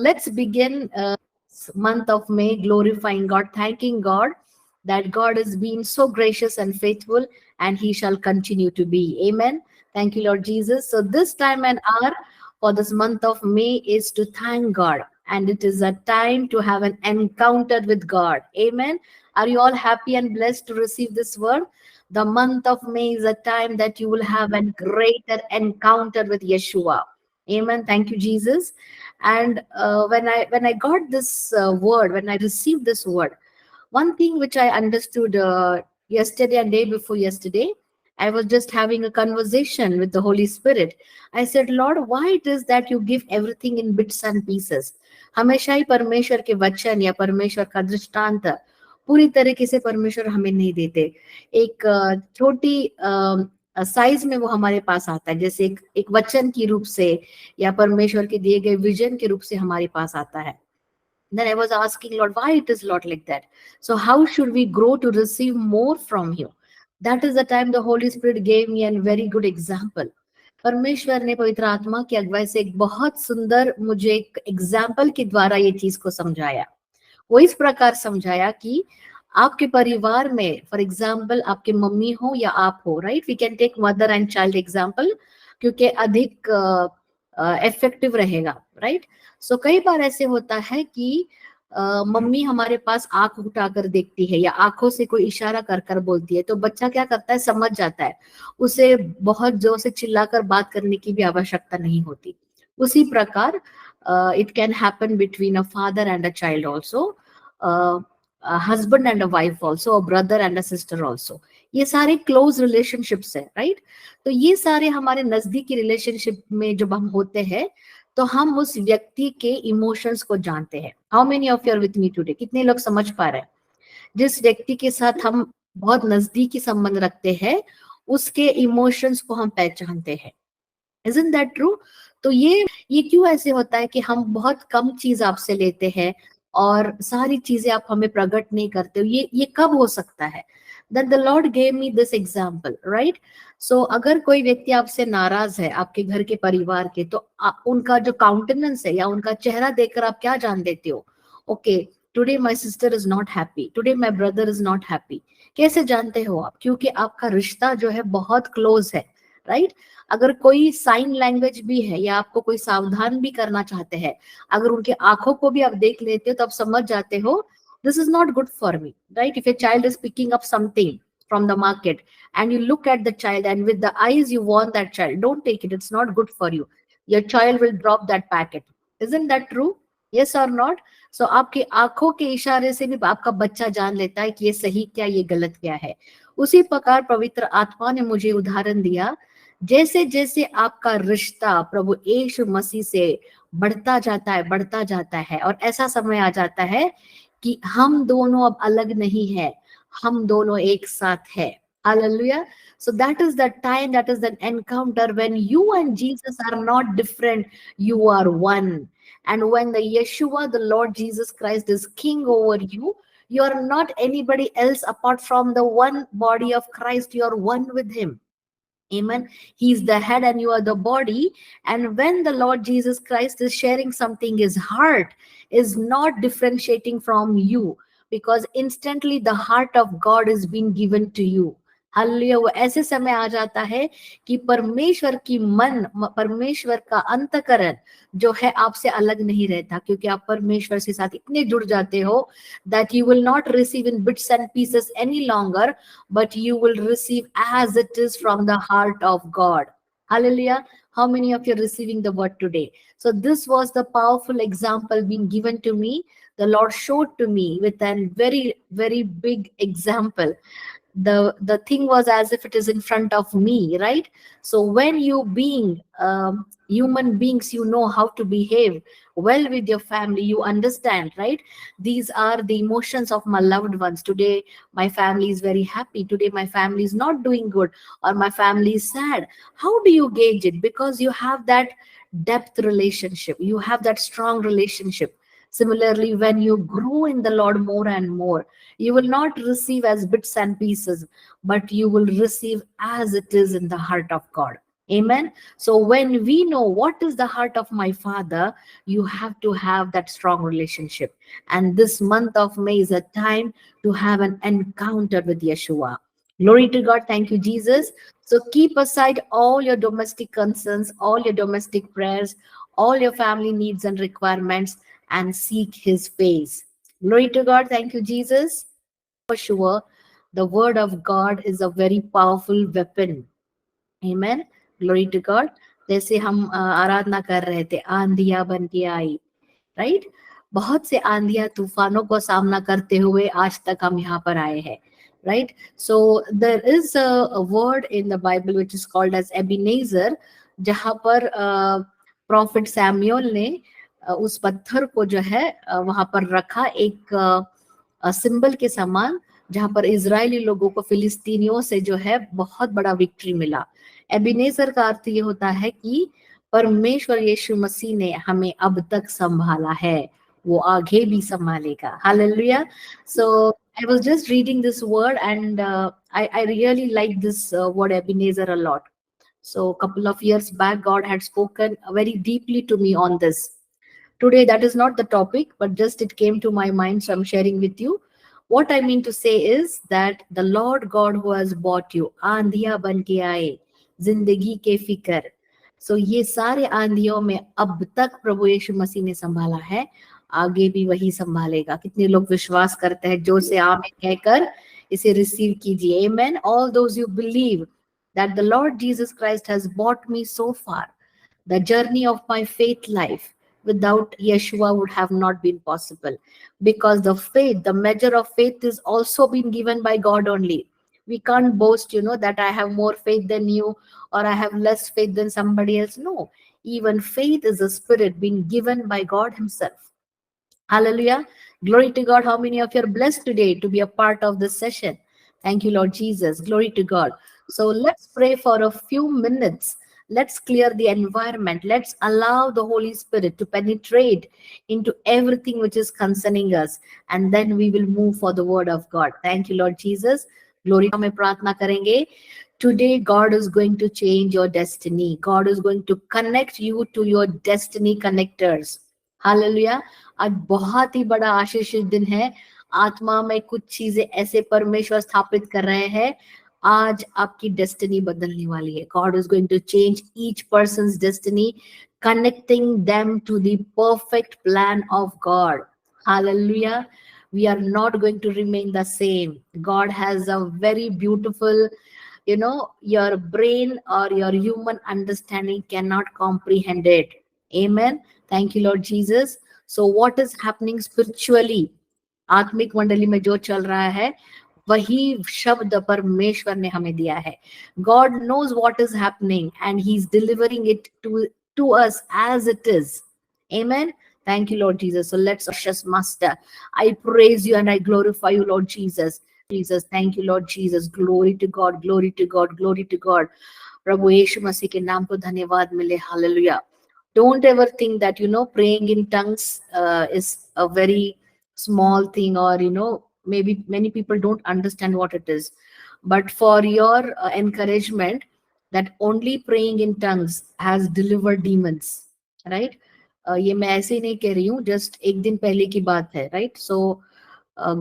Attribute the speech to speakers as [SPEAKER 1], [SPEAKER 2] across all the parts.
[SPEAKER 1] let's begin month of May glorifying God, thanking God that God has been so gracious and faithful, and He shall continue to be. Amen. Thank you, Lord Jesus. So this time and hour for this month of May is to thank God, and it is a time to have an encounter with God. Amen. Are you all happy and blessed to receive this word? The month of May is a time that you will have a greater encounter with Yeshua. Amen. Thank you, Jesus. And when I got this word, when I received this word, one thing which I understood yesterday and day before yesterday, I was just having a conversation with the Holy Spirit. I said, Lord, why it is that you give everything in bits and pieces? हमेशा ही परमेश्वर के वचन या परमेश्वर का दृष्टांत पूरी तरीके से परमेश्वर हमें नहीं देते. एक छोटी साइज में वो हमारे पास आता है, जैसे एक वचन की रूप से या परमेश्वर के दिए गए विजन के रूप से हमारे पास आता है. Then I was asking Lord, why it is Lord like that? So how should we grow to receive more from you? That is the time the Holy Spirit gave me a very good example. परमेश्वर ने पवित्र आत्मा की अगुवाई से एक बहुत सुंदर मुझे एक एग्जाम्पल के द्वारा ये चीज को समझाया. वो इस प्रकार समझाया कि आपके परिवार में, फॉर एग्जाम्पल, आपके मम्मी हो या आप हो, right? We can take mother and child example, क्योंकि अधिक इफेक्टिव रहेगा, राइट? सो कई बार ऐसे होता है कि मम्मी हमारे पास आंख उठाकर देखती है या आंखों से कोई इशारा कर कर बोलती है, तो बच्चा क्या करता है, समझ जाता है. उसे बहुत जोर से चिल्लाकर बात करने की भी आवश्यकता नहीं होती. उसी प्रकार it can happen between a father and a child also, a husband and a wife also, a brother and a sister also. ये सारे क्लोज रिलेशनशिप्स है, राइट? तो ये सारे हमारे नजदीकी रिलेशनशिप में जब हम होते हैं तो हम उस व्यक्ति के इमोशंस को जानते हैं. How many of you are with me today? कितने लोग समझ पा रहे हैं? जिस व्यक्ति के साथ हम बहुत नजदीकी संबंध रखते हैं उसके इमोशंस को हम पहचानते हैं. Isn't that true? तो ये क्यों ऐसे होता है कि हम बहुत कम चीज आपसे लेते हैं और सारी चीजें आप हमें प्रकट नहीं करते हो? ये कब हो सकता है? That the Lord gave me this example, right? So अगर कोई व्यक्ति आपसे नाराज है, आपके घर के परिवार के, तो उनका जो काउंटेनेंस है या उनका चेहरा देखकर आप क्या जान देते हो? Okay, today my sister is not happy, today my brother is not happy. कैसे जानते हो आप? क्योंकि आपका रिश्ता जो है बहुत क्लोज है, राइट? अगर कोई साइन लैंग्वेज भी है या आपको कोई सावधान भी करना चाहते हैं, अगर उनके आंखों को भी आप देख लेते हो तो आप समझ जाते हो this is not good for me, right? If a child is picking up something from the market and you look at the child and with the eyes you warn that child, don't take it, it's not good for you, your child will drop that packet. Isn't that true? Yes or not? So आपकी आंखों के इशारे से भी आपका बच्चा जान लेता है कि ये सही क्या, ये गलत क्या है. उसी प्रकार पवित्र आत्मा ने मुझे उदाहरण दिया, जैसे जैसे आपका रिश्ता प्रभु यीशु मसीह से बढ़ता जाता है और ऐसा समय आ जाता है कि हम दोनों अब अलग नहीं है, हम दोनों एक साथ है. Hallelujah. So that is the time, that is the encounter when you and Jesus are not different, you are one. And when the Yeshua, the Lord Jesus Christ, is king over you, you are not anybody else apart from the one body of Christ, you are one with him. Amen. He's the head and you are the body. And when the Lord Jesus Christ is sharing something, his heart is not differentiating from you, because instantly the heart of God is being given to you. Hallelujah. वो ऐसे समय आ जाता है कि परमेश्वर का अंतःकरण जो है आपसे अलग नहीं रहता, क्योंकि आप परमेश्वर के साथ इतने जुड़ जाते हो that you will not receive in bits and pieces any longer, but you will receive as it is from the heart of God. Hallelujah. How many of you are receiving the word today? So this was the powerful example being given to me. The Lord showed to me with a very, very big example. The thing was as if it is in front of me, right? So when you being human beings, you know how to behave well with your family, you understand, right? These are the emotions of my loved ones. Today my family is very happy, today my family is not doing good, or my family is sad. How do you gauge it? Because you have that depth relationship, you have that strong relationship. Similarly, when you grow in the Lord more and more, you will not receive as bits and pieces, but you will receive as it is in the heart of God. Amen. So when we know what is the heart of my Father, you have to have that strong relationship. And this month of May is a time to have an encounter with Yeshua. Glory to God. Thank you, Jesus. So keep aside all your domestic concerns, all your domestic prayers, all your family needs and requirements, and seek his face. Glory to God. Thank you, Jesus. For sure, the word of God is a very powerful weapon. Amen. Glory to God. जैसे हम आराधना कर रहे थे, आंधिया बन के आई, right? बहुत से आंधिया तूफानों को सामना करते हुए आज तक हम यहाँ पर आए हैं, right? So there is a word in the Bible which is called as Ebenezer, जहाँ पर प्रॉफिट सैमुअल ने उस पत्थर को जो है वहां पर रखा एक सिंबल के समान, जहां पर इजरायली लोगों को फिलिस्तीनियों से जो है बहुत बड़ा विक्ट्री मिला। एबिनेजर का अर्थ ये होता है कि परमेश्वर यीशु मसीह ने हमें अब तक संभाला है, वो आगे भी संभालेगा। Hallelujah. So I was just reading this word and I really like this word Ebenezer a lot. So a couple of years back, God had spoken very deeply to me on this. Today, that is not the topic, but just it came to my mind, so I'm sharing with you. What I mean to say is that the Lord God who has bought you, आंधिया बन के आए, जिंदगी के फिकर, सो ये सारे आंधियों में अब तक प्रभु यीशु मसीह ने संभाला है, आगे भी वही संभालेगा। कितने लोग विश्वास करते हैं? जोर से आमीन कहकर इसे रिसीव कीजिए। Amen. All those who believe that the Lord Jesus Christ has brought me so far, the journey of my faith life without Yeshua would have not been possible, because the faith, the measure of faith is also been given by God only. We can't boast, that I have more faith than you or I have less faith than somebody else. No, even faith is a spirit being given by God himself. Hallelujah. Glory to God. How many of you are blessed today to be a part of this session? Thank you, Lord Jesus. Glory to God. So let's pray for a few minutes. Let's clear the environment. Let's allow the Holy Spirit to penetrate into everything which is concerning us. And then we will move for the word of God. Thank you, Lord Jesus. Glory. हमें प्रार्थना करेंगे. Today, God is going to change your destiny. God is going to connect you to your destiny connectors. Hallelujah. आज बहुत ही बड़ा आशीषित दिन है। आत्मा में कुछ चीजें ऐसे परमेश्वर स्थापित कर रहे हैं। आज आपकी डेस्टिनी बदलने वाली है। God is going to change each person's destiny, connecting them to the perfect plan of God. Hallelujah. We are not going to remain the same. God has a very beautiful, your brain or your human understanding cannot comprehend it. Amen. Thank you, Lord Jesus. So what is happening spiritually? आत्मिक मंडली में जो चल रहा है वही शब्द परमेश्वर ने हमें दिया है. God knows what is happening and he's delivering it to us as it is. Amen. Thank you, Lord Jesus. So let's, precious Master, I praise you and I glorify you, Lord Jesus. Jesus, thank you, Lord Jesus. Glory to God, glory to God, glory to God. प्रभु यीशु मसीह के नाम को धन्यवाद मिले. Hallelujah. Don't ever think that, praying in tongues is a very small thing, or, maybe many people don't understand what it is. But for your encouragement, that only praying in tongues has delivered demons, right? ये मैं ऐसे ही नहीं कह रही हूँ, just एक दिन पहले की बात है, right? So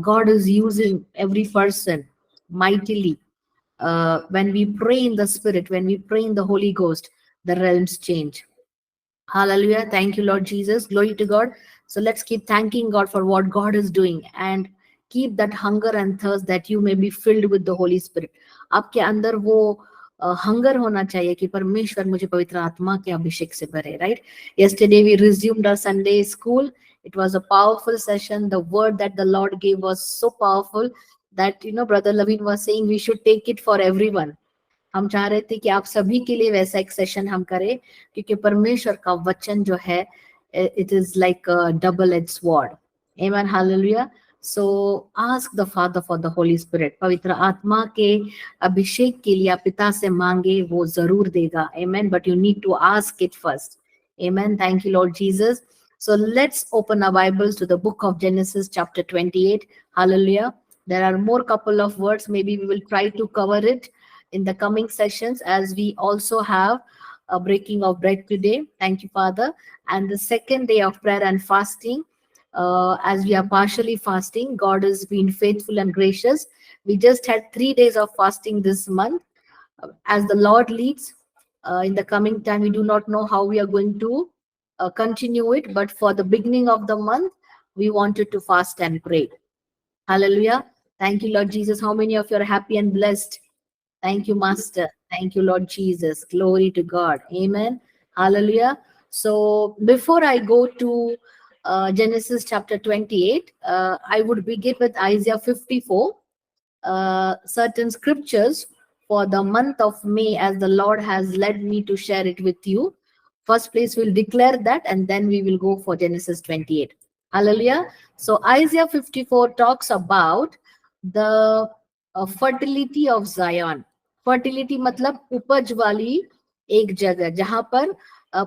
[SPEAKER 1] God is using every person mightily. When we pray in the Spirit, when we pray in the Holy Ghost, the realms change. Hallelujah. Thank you, Lord Jesus. Glory to God. So let's keep thanking God for what God is doing and keep that hunger and thirst that you may be filled with the Holy Spirit. आपके अंदर वो hunger होना चाहिए कि परमेश्वर मुझे पवित्र आत्मा के अभिषेक से भरे, right? Yesterday we resumed our Sunday school. It was a powerful session. The word that the Lord gave was so powerful that, Brother Lavin was saying we should take it for everyone. हम चाह रहे थे कि आप सभी के लिए वैसा एक सेशन हम करें, क्योंकि परमेश्वर का वचन जो है, it is like a double-edged sword. Amen. Hallelujah. So ask the Father for the Holy Spirit. पवित्र आत्मा के अभिषेक के लिए आप पिता से मांगे, वो जरूर देगा. Amen. But you need to ask it first. Amen. Thank you, Lord Jesus. So let's open our Bibles to the book of Genesis chapter 28. Hallelujah. There are more couple of words. Maybe we will try to cover it in the coming sessions, as we also have breaking of bread today. Thank you, Father. And the second day of prayer and fasting, as we are partially fasting, God has been faithful and gracious. We just had 3 days of fasting this month. As the Lord leads, in the coming time, we do not know how we are going to continue it, but for the beginning of the month, we wanted to fast and pray. Hallelujah. Thank you, Lord Jesus. How many of you are happy and blessed? Thank you, Master. Thank you, Lord Jesus. Glory to God. Amen. Hallelujah. So before I go to Genesis chapter 28, I would begin with Isaiah 54, certain scriptures for the month of May, as the Lord has led me to share it with you. First place we'll declare that, and then we will go for Genesis 28. Hallelujah. So Isaiah 54 talks about the fertility of Zion. Fertility मतलब उपज वाली एक जगह जहां पर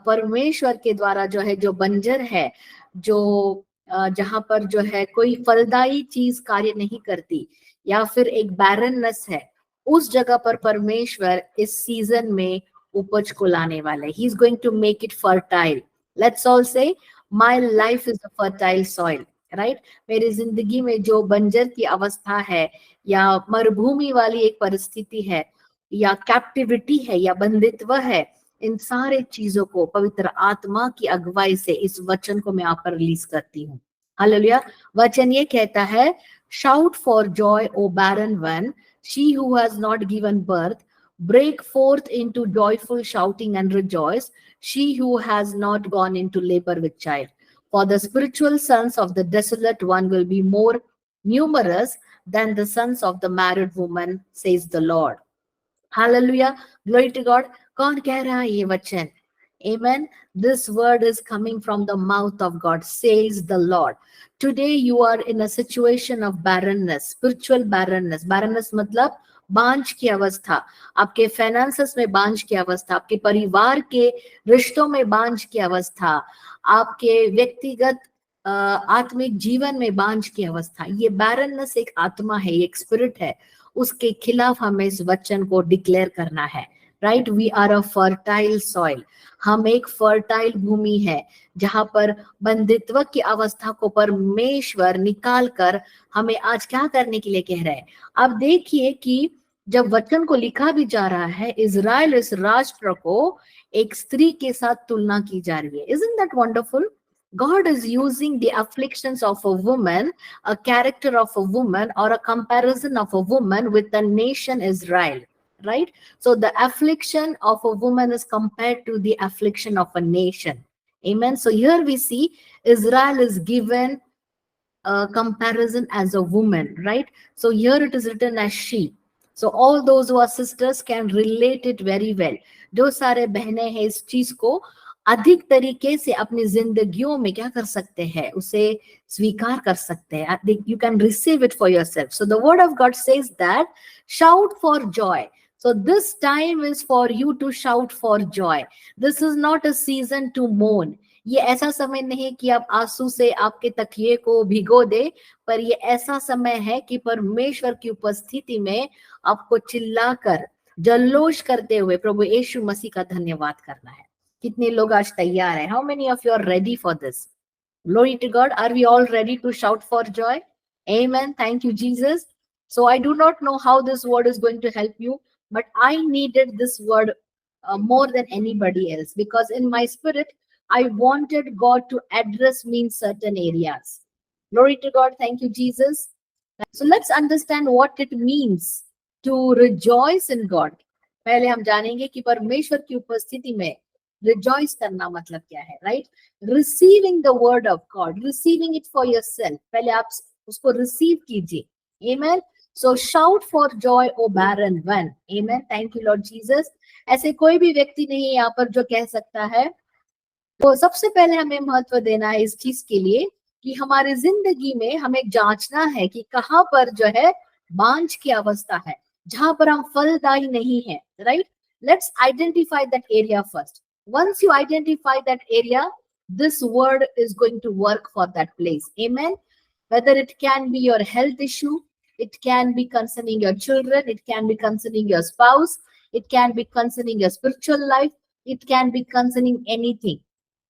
[SPEAKER 1] परमेश्वर के द्वारा जो है, जो बंजर है, जो जहां पर जो है कोई फलदायी चीज कार्य नहीं करती, या फिर एक बैरननेस है, उस जगह पर परमेश्वर इस सीजन में उपज को लाने वाले. He is going to make it fertile. Let's all say my life is a fertile soil. Right. मेरी जिंदगी में जो बंजर की अवस्था है, या मरुभूमि वाली एक परिस्थिति है, या कैप्टिविटी है, या बंदित्व है, इन सारे चीजों को पवित्र आत्मा की अगुवाई से इस वचन को मैं आप पर रिलीज करती हूँ. हालेलुया. वचन ये कहता है, shout for joy, O barren one, she who has not given birth. Break forth into joyful shouting and rejoice, she who has not gone into labor with child. For the spiritual sons of the desolate one will be more numerous than the sons of the married woman, says the Lord. Hallelujah. Glory to God. कौन कह रहा है ये वचन? Amen. This word is coming from the mouth of God, says the Lord. Today you are in a situation of barrenness, spiritual barrenness. Barrenness मतलब बांझ की अवस्था. आपके फाइनेंसेस में बांझ की अवस्था, आपके परिवार के रिश्तों में बांझ की अवस्था, आपके व्यक्तिगत आत्मिक जीवन में बांझ की अवस्था. ये बैरननेस एक आत्मा है, एक स्पिरिट है. उसके खिलाफ हमें इस वचन को डिक्लेयर करना है. Right. We are a fertile soil. हम एक फर्टाइल भूमि है जहां पर बंदित्व की अवस्था को परमेश्वर निकाल कर हमें आज क्या करने के लिए कह रहे हैं. अब देखिए कि जब वचन को लिखा भी जा रहा है, इजराइल इस राष्ट्र को एक स्त्री के साथ तुलना की जा रही है. Isn't that wonderful? God is using the afflictions of a woman, a character of a woman, or a comparison of a woman with the nation Israel. Right? So the affliction of a woman is compared to the affliction of a nation. Amen. So here we see Israel is given a comparison as a woman, right? So here it is written as she. So all those who are sisters can relate it very well. जो सारे बहनें हैं इस चीज को अधिक तरीके से अपनी जिंदगियों में क्या कर सकते हैं, उसे स्वीकार कर सकते हैं. You can receive it for yourself. So the word of God says that shout for joy. So this time is for you to shout for joy. This is not a season to mourn. ये ऐसा समय नहीं कि आप आंसू से आपके तकिए को भिगो दे, पर ये ऐसा समय है कि परमेश्वर की उपस्थिति में आपको चिल्लाकर जल्लोष करते हुए प्रभु यीशु मसीह का धन्यवाद करना है. कितने लोग आज तैयार हैं? How many of you are ready for this? Glory to God. Are we all ready to shout for joy? Amen. Thank you, Jesus. So I do not know how this word is going to help you, but I needed this word more than anybody else, because in my spirit, I wanted God to address me in certain areas. Glory to God. Thank you, Jesus. So let's understand what it means to rejoice in God. पहले हम जानेंगे कि परमेश्वर की उपस्थिति में rejoice करना मतलब क्या है, right? Receiving the word of God, receiving it for yourself. पहले आप उसको receive कीजिए. Amen. So shout for joy, O barren one. Amen. Thank you, Lord Jesus. ऐसे कोई भी व्यक्ति नहीं है यहाँ पर जो कह सकता है. तो सबसे पहले हमें महत्व देना है इस चीज के लिए कि हमारी जिंदगी में हमें जांचना है कि कहां पर जो है बांझ की अवस्था है, जहां पर हम फलदायी नहीं है. Right. Let's identify that area first. Once you identify that area, this word is going to work for that place. Amen. Whether it can be your health issue, it can be concerning your children, it can be concerning your spouse, it can be concerning your spiritual life. It can be concerning anything.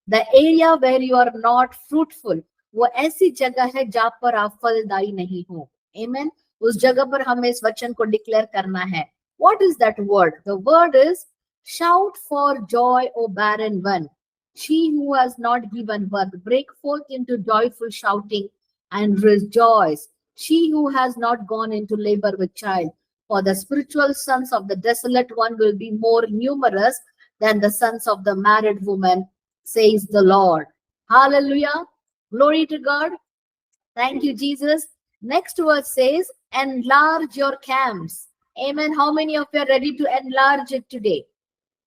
[SPEAKER 1] The area where you are not fruitful, वो ऐसी जगह है जहां पर आप फलदायी नहीं हो. Amen. उस जगह पर हमें इस वचन को डिक्लेयर करना है. What is that word? The word is shout for joy, O barren one. She who has not given birth, break forth into joyful shouting and rejoice. She who has not gone into labor with child. For the spiritual sons of the desolate one will be more numerous than the sons of the married woman, says the Lord. Hallelujah. Glory to God. Thank you, Jesus. Next verse says, enlarge your camps. Amen. How many of you are ready to enlarge it today?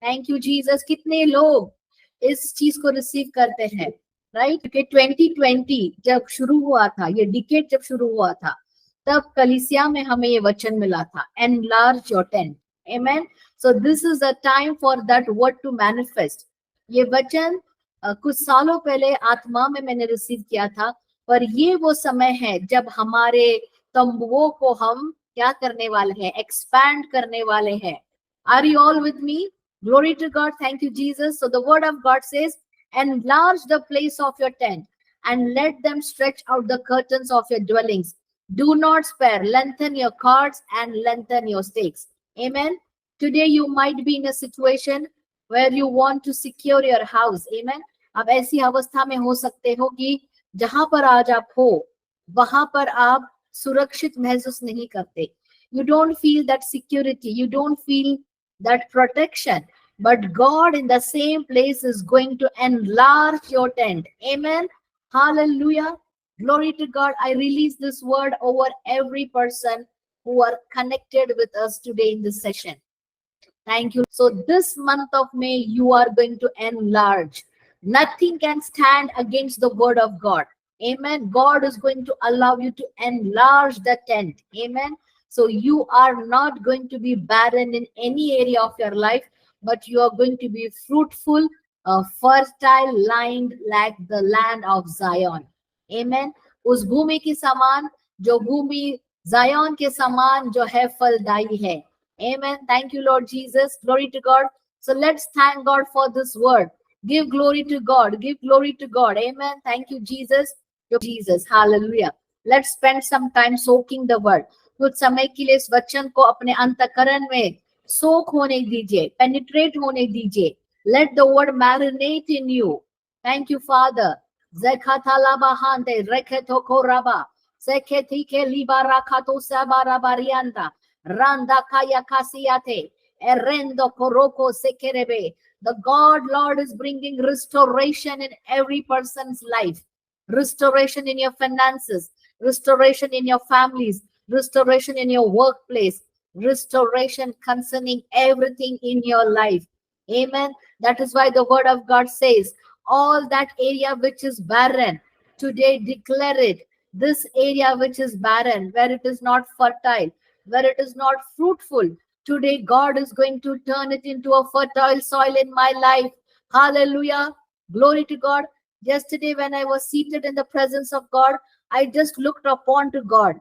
[SPEAKER 1] Thank you, Jesus. कितने लोग इस चीज को receive करते हैं, right? क्योंकि 2020 जब शुरू हुआ था, ये डिकेड जब शुरू हुआ था, तब कलीसिया में हमें ये वचन मिला था, enlarge your tent. Amen. So this is a time for that word to manifest. ये वचन कुछ सालों पहले आत्मा में मैंने रिसीव किया था, पर ये वो समय है जब हमारे तंबुओं को हम क्या करने वाले हैं? एक्सपैंड करने वाले हैं. Are you all with me? Glory to God. Thank you, Jesus. So the word of God says, enlarge the place of your tent and let them stretch out the curtains of your dwellings. Do not spare. Lengthen your cords and lengthen your stakes. Amen. Today you might be in a situation where you want to secure your house. Amen. अब ऐसी अवस्था में हो सकते हो कि जहां पर आज आप हो वहां पर आप सुरक्षित महसूस नहीं करते. You don't feel that security. You don't feel that protection. But God in the same place is going to enlarge your tent. Amen. Hallelujah. Glory to God. I release this word over every person who are connected with us today in this session. Thank you. So this month of May, you are going to enlarge. Nothing can stand against the word of God. Amen. God is going to allow you to enlarge the tent. Amen. So you are not going to be barren in any area of your life, but you are going to be fruitful, fertile, lined like the land of Zion. Amen. उस भूमि के समान, जो भूमि जायन के समान जो है फलदायी है. Amen. Thank you, Lord Jesus. Glory to God. So let's thank God for this word. Give glory to God. Give glory to God. Amen. Thank you, Jesus. Jesus. Hallelujah. Let's spend some time soaking the word. कुछ समय के लिए इस वचन को अपने अंतःकरण में सोख होने दीजिए, पेनिट्रेट होने दीजिए. Let the word marinate in you. Thank you, Father. Zekhatalabahante reketokoraba. Seketike libarakato sabarabarianta. Randa kaya kasiyate. Erendo koroko sekerebe. The God, Lord, is bringing restoration in every person's life. Restoration in your finances. Restoration in your families. Restoration in your workplace. Restoration concerning everything in your life. Amen. That is why the word of God says, all that area which is barren, today declare it. This area which is barren, where it is not fertile, where it is not fruitful, today God is going to turn it into a fertile soil in my life. Hallelujah. Glory to God. Yesterday when I was seated in the presence of God, I just looked upon to God.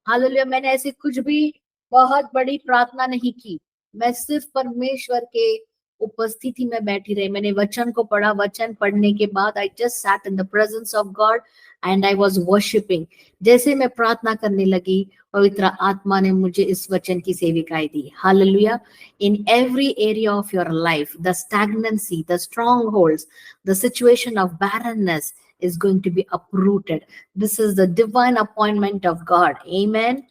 [SPEAKER 1] Hallelujah. मैंने ऐसे कुछ भी बहुत बड़ी प्रार्थना नहीं की. मैं सिर्फ परमेश्वर के उपस्थिति में बैठी रही. मैंने वचन को पढ़ा. वचन पढ़ने के बाद I just sat in the presence of God and I was worshiping. जैसे मैं प्रार्थना करने लगी, पवित्र आत्मा ने मुझे इस वचन की सेविकाई दी. Hallelujah. In every area of your life, the stagnancy, the strongholds, the situation of barrenness is going to be uprooted. This is the divine appointment of God. Amen.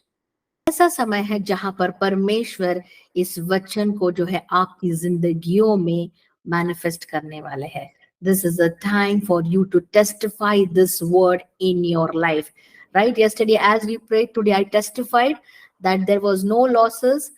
[SPEAKER 1] ऐसा समय है जहां पर परमेश्वर इस वचन को जो है आपकी जिंदगियों में मैनिफेस्ट करने वाले हैं. This is a time for you to testify this word in your life. Right? Yesterday, as we prayed, today I testified that there was no losses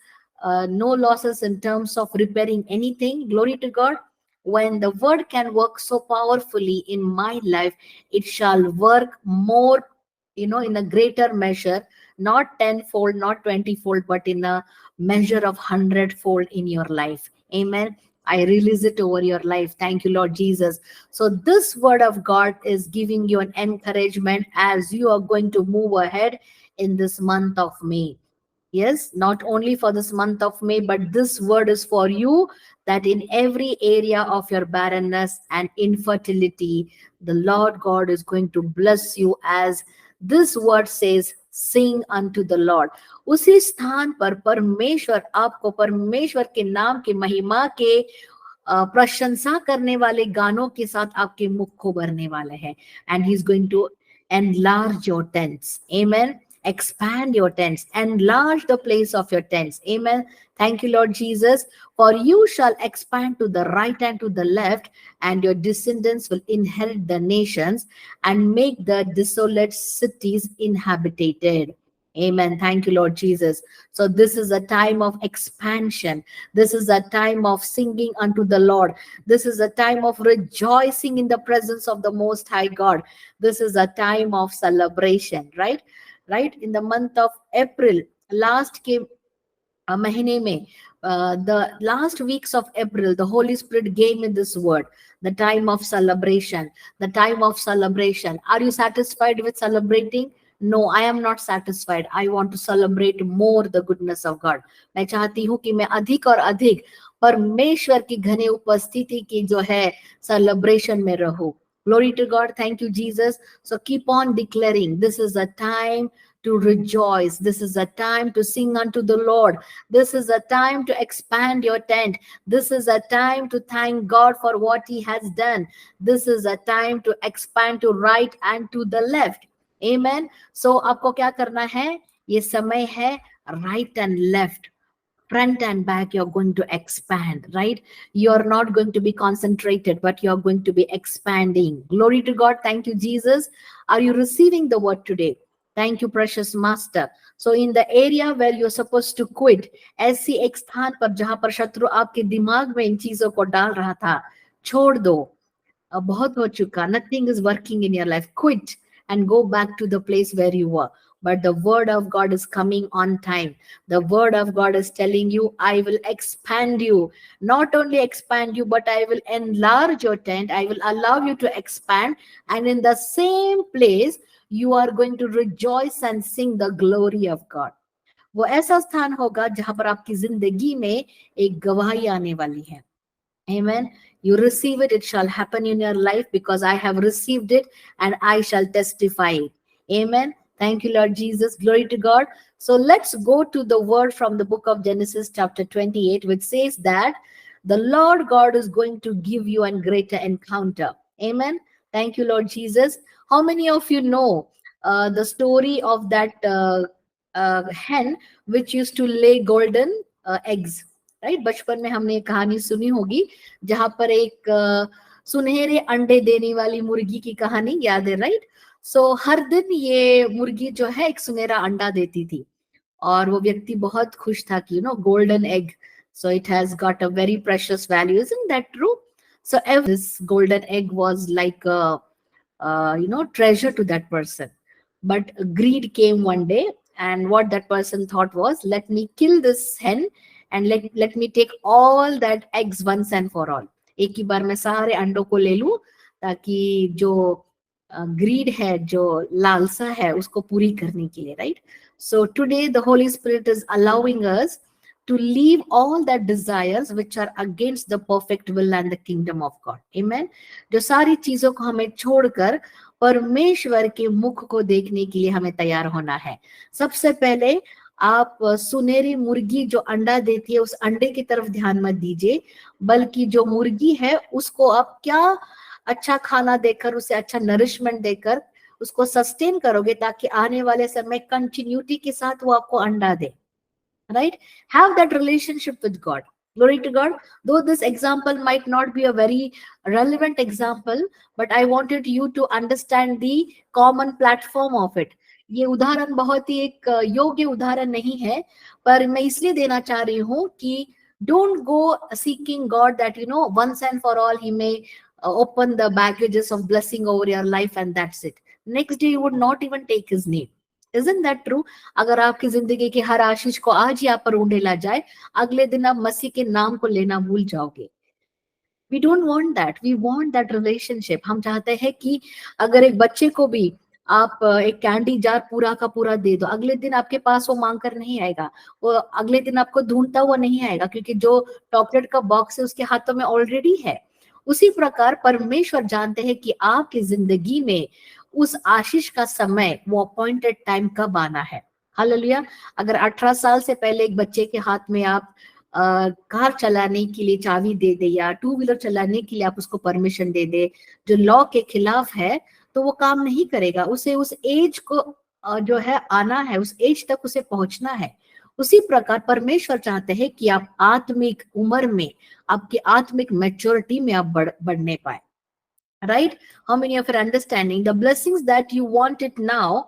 [SPEAKER 1] in terms of repairing anything. Glory to God. When the word can work so powerfully in my life, it shall work more, in a greater measure, not 10-fold, not 20-fold, but in a measure of 100-fold in your life. Amen. I release it over your life. Thank you, Lord Jesus. So this word of God is giving you an encouragement as you are going to move ahead in this month of May. Yes, not only for this month of May, but this word is for you, that in every area of your barrenness and infertility, the Lord God is going to bless you, as this word says, sing unto the Lord. उसी स्थान पर परमेश्वर आपको परमेश्वर के नाम की महिमा के प्रशंसा करने वाले गानों के साथ आपके मुख को भरने वाले हैं. And he's going to enlarge your tents. Amen. Expand your tents, enlarge the place of your tents. Amen. Thank you, Lord Jesus. For you shall expand to the right and to the left, and your descendants will inherit the nations and make the desolate cities inhabited. Amen. Thank you, Lord Jesus. So this is a time of expansion. This is a time of singing unto the Lord. This is a time of rejoicing in the presence of the Most High God. This is a time of celebration, right? Right? In the month of April, last के महीने में, the last weeks of April, the Holy Spirit gave me this word, the time of celebration, the time of celebration. Are you satisfied with celebrating? No, I am not satisfied. I want to celebrate more the goodness of God. मैं चाहती हूँ कि मैं अधिक और अधिक परमेश्वर की घने उपस्थिति की जो है celebration में रहूं. Glory to God. Thank you, Jesus. So keep on declaring. This is a time to rejoice. This is a time to sing unto the Lord. This is a time to expand your tent. This is a time to thank God for what He has done. This is a time to expand to right and to the left. Amen. So आपको क्या करना है? ये समय है right and left. Front and back, you're going to expand, right? You're not going to be concentrated, but you're going to be expanding. Glory to God. Thank you, Jesus. Are you receiving the word today? Thank you, precious master. So in the area where you're supposed to quit, ऐसी एक स्थान पर जहां पर शत्रु आपके दिमाग में इन चीजों को डाल रहा था, छोड़ दो. अब बहुत हो चुका. Nothing is working in your life. Quit and go back to the place where you were. But the word of God is coming on time. The word of God is telling you, I will expand you. Not only expand you, but I will enlarge your tent. I will allow you to expand. And in the same place, you are going to rejoice and sing the glory of God. वो ऐसा स्थान होगा जहां पर आपकी जिंदगी में एक गवाही आने वाली है. Amen. You receive it, it shall happen in your life, because I have received it and I shall testify it. Amen. Thank you, Lord Jesus. Glory to God. So let's go to the word from the book of Genesis, chapter 28, which says that the Lord God is going to give you a greater encounter. Amen. Thank you, Lord Jesus. How many of you know the story of that hen which used to lay golden eggs? Right, बचपन में हमने कहानी सुनी होगी जहां पर एक सुनहरे अंडे देने वाली मुर्गी की कहानी, याद है? राइट. सो हर दिन ये मुर्गी जो है एक सुनहरा अंडा देती थी और वो व्यक्ति बहुत खुश था कि golden egg, so it has got a very precious value. Isn't that true? So this golden egg was like treasure to that person. But greed came one day, and what that person thought was, let me kill this hen and let me take all that eggs once and for all. एक ही बार मैं सारे अंडों को ले लूं ताकि जो grid है, जो लालसा है, उसको पूरी करने के लिए. Right. So today the Holi spirit is allowing us to leave all that desires which are against the perfect will and the kingdom of God. Amen. जो सारी चीजों को हमें छोड़कर परमेश्वर के मुख को देखने के लिए हमें तैयार होना है. सबसे पहले आप सुनहरी मुर्गी जो अंडा देती है उस अंडे की तरफ ध्यान मत दीजिए, बल्कि जो मुर्गी है उसको आप क्या अच्छा खाना देकर, उसे अच्छा नरिशमेंट देकर उसको सस्टेन करोगे ताकि आने वाले समय कंटिन्यूटी के साथ वो आपको अंडा दे. Right? Have that relationship with God. Glory to God. Though this example might not be a very relevant example, but I wanted you to understand the common platform of it. ये उदाहरण बहुत ही एक योग्य उदाहरण नहीं है, पर मैं इसलिए देना चाह रही हूँ कि don't go seeking God that once and for all He may open the baggages of blessing over your life and that's it. Next day you would not even take His name. Isn't that true? अगर आपकी जिंदगी की हर आशीष को आज ही आप पर उंडेला जाए, अगले दिन आप मसीह के नाम को लेना भूल जाओगे. We don't want that. We want that relationship. हम चाहते हैं कि अगर एक बच्चे को भी आप एक कैंडी जार पूरा का पूरा दे दो, अगले दिन आपके पास वो मांग कर नहीं आएगा, वो अगले दिन आपको ढूंढता हुआ नहीं आएगा, क्योंकि जो चॉकलेट का बॉक्स है उसके हाथों में ऑलरेडी है। उसी प्रकार परमेश्वर जानते हैं कि आपकी जिंदगी में उस आशीष का समय, वो अपॉइंटेड टाइम कब आना है। हालेलुया। अगर 18 साल से पहले एक बच्चे के हाथ में आप कार चलाने के लिए चाबी दे दे, या टू व्हीलर चलाने के लिए आप उसको परमिशन दे दे, जो लॉ के खिलाफ है, तो वो काम नहीं करेगा। उसे उस एज को जो है आना है, उस एज तक उसे पहुंचना है। उसी प्रकार परमेश्वर चाहते हैं कि आप आत्मिक उम्र में, आपकी आत्मिक मैच्योरिटी में आप बढ़ने पाए। Right? How many of you are understanding the blessings that you want it now?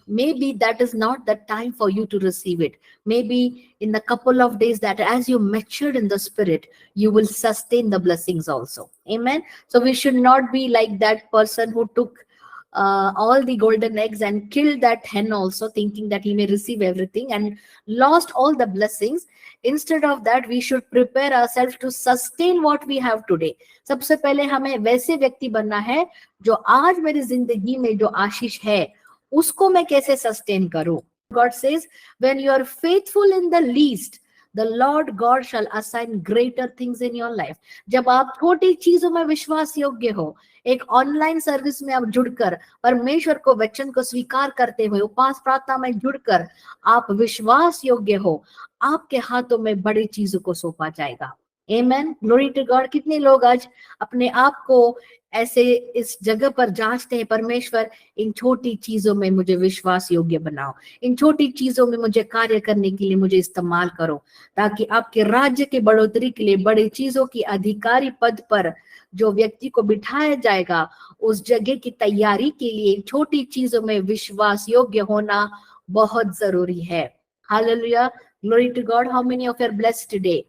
[SPEAKER 1] Maybe that is not the time for you to receive it. Maybe in a couple of days, that as you matured in the spirit, you will sustain the blessings also. Amen. So we should not be like that person who took all the golden eggs and killed that hen also, thinking that he may receive everything and lost all the blessings. Instead of that, we should prepare ourselves to sustain what we have today. सबसे पहले हमें वैसे व्यक्ति बनना है जो आज मेरी जिंदगी में जो आशीष है उसको मैं कैसे सस्टेन करूं। God says, when you are faithful in the least, the Lord God shall assign greater things in your life. जब आप छोटी चीजों में विश्वास योग्य हो, एक ऑनलाइन सर्विस में आप जुड़कर परमेश्वर को वचन को स्वीकार करते हुए उपास प्रार्थना में जुड़कर आप विश्वास योग्य हो, आपके हाथों में बड़ी चीजों को सौंपा जाएगा। Amen. Glory to God. कितने लोग आज अपने आप को ऐसे इस जगह पर जांचते हैं, परमेश्वर इन छोटी चीजों में मुझे विश्वास योग्य बनाओ, इन छोटी चीजों में मुझे कार्य करने के लिए मुझे इस्तेमाल करो, ताकि आपके राज्य की बढ़ोतरी के लिए बड़ी चीजों की अधिकारी पद पर जो व्यक्ति को बिठाया जाएगा, उस जगह की तैयारी के लिए छोटी चीजों में विश्वास योग्य होना बहुत जरूरी है। Hallelujah. Glory to God. How many of you are blessed today?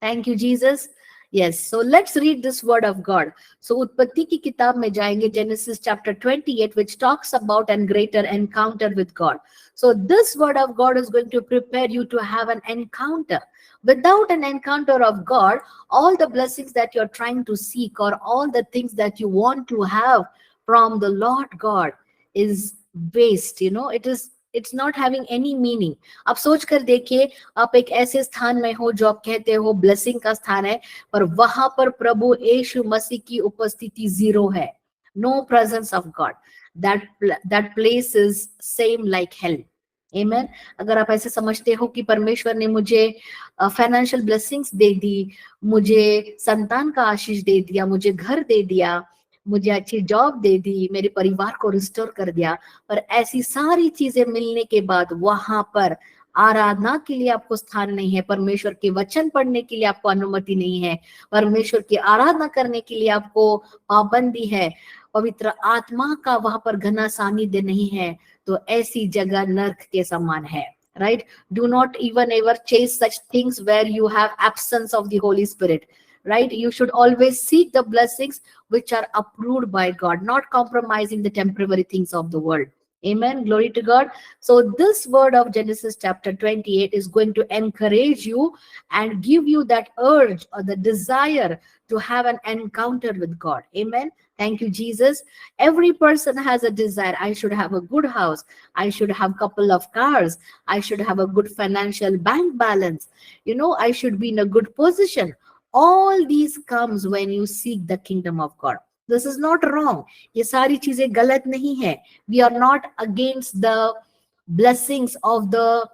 [SPEAKER 1] Thank you, Jesus. Yes, so let's read this word of God. So उत्पत्ति की किताब में जाएंगे, Genesis chapter 28, which talks about a greater encounter with God. So this word of God is going to prepare you to have an encounter. Without an encounter of God, all the blessings that you're trying to seek or all the things that you want to have from the Lord God is waste. You know, it's not having any meaning. आप सोच कर देखिए, आप एक ऐसे स्थान में हो जो आप कहते हो ब्लेसिंग का स्थान है, पर वहां पर प्रभु यीशु मसीह की उपस्थिति जीरो है, no presence of God, that place is same like hell. Amen. अगर आप ऐसे समझते हो कि परमेश्वर ने मुझे फाइनेंशियल ब्लेसिंग्स दे दी, मुझे संतान का आशीष दे दिया, मुझे घर दे दिया, मुझे अच्छी जॉब दे दी, मेरे परिवार को रिस्टोर कर दिया, पर ऐसी सारी चीजें मिलने के बाद वहां पर आराधना के लिए आपको स्थान नहीं है, परमेश्वर के वचन पढ़ने के लिए आपको अनुमति नहीं है, परमेश्वर की आराधना करने के लिए आपको पाबंदी है, पवित्र आत्मा का वहां पर घना सानिध्य नहीं है, तो ऐसी जगह नर्क के समान है। Right? Do not even ever chase such things where you have absence of the Holy Spirit. Right? You should always seek the blessings which are approved by God, not compromising the temporary things of the world. Amen. Glory to God. So this word of Genesis chapter 28 is going to encourage you and give you that urge or the desire to have an encounter with God. Amen. Thank you, Jesus. Every person has a desire. I should have a good house. I should have a couple of cars. I should have a good financial bank balance. You know, I should be in a good position. All these comes when you seek the kingdom of God. This is not wrong. ये सारी चीजें गलत नहीं है. We are not against the blessings of the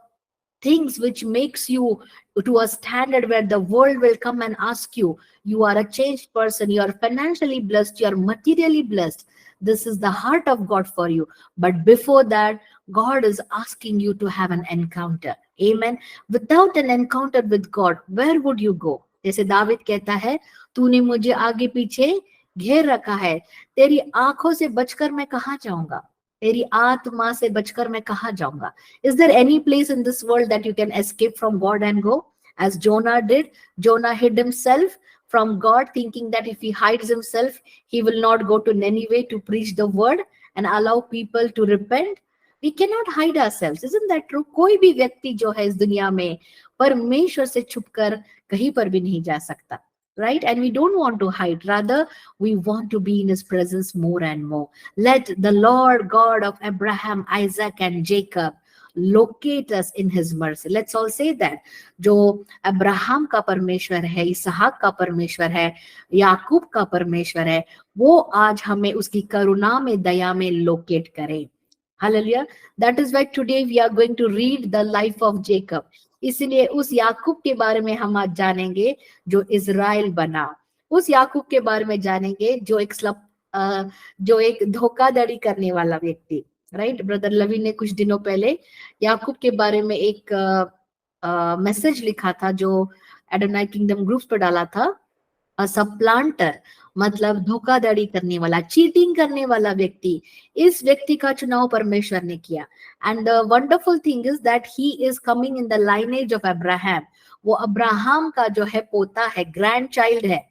[SPEAKER 1] things which makes you to a standard where the world will come and ask you, you are a changed person, you are financially blessed, you are materially blessed. This is the heart of God for you. But before that, God is asking you to have an encounter. Amen. Without an encounter with God, where would you go? जैसे दाविद कहता है, तूने मुझे आगे पीछे घेर रखा है, तेरी आंखों से बचकर मैं कहाँ जाऊंगा, तेरी आत्मा से बचकर मैं कहाँ जाऊंगा? Is there any place in this world that you can escape from God and go? As Jonah did, Jonah hid himself from God, thinking that if he hides himself, he will not go to Nineveh to preach the word and allow people to repent. We cannot hide ourselves. Isn't that true? कोई भी व्यक्ति जो है इस दुनिया में परमेश्वर से छुपकर कहीं पर भी नहीं जा सकता। right? And we don't want to hide. Rather, we want to be in his presence more and more. Let the Lord God of Abraham, Isaac, and Jacob locate us in his mercy. Let's all say that. जो Abraham का परमेश्वर है, इसहाक का परमेश्वर है, याकूब का परमेश्वर है, वो आज हमें उसकी करुणा में, दया में लोकेट करे. Hallelujah. That is why today we are going to read the life of Jacob. इसलिए उस याकूब के बारे में हम आज जानेंगे जो इजराइल बना. उस याकूब के बारे में जानेंगे जो एक धोखाधड़ी करने वाला व्यक्ति. राइट, ब्रदर लवी ने कुछ दिनों पहले याकूब के बारे में एक मैसेज लिखा था जो एडोनाई किंगडम ग्रुप्स पर डाला था. सप्लांटर मतलब धोखाधड़ी करने वाला, चीटिंग करने वाला व्यक्ति. इस व्यक्ति का चुनाव परमेश्वर ने किया. And the wonderful thing is that he is coming in the lineage of Abraham. वो अब्राहम का जो है पोता है, ग्रैंड चाइल्ड है.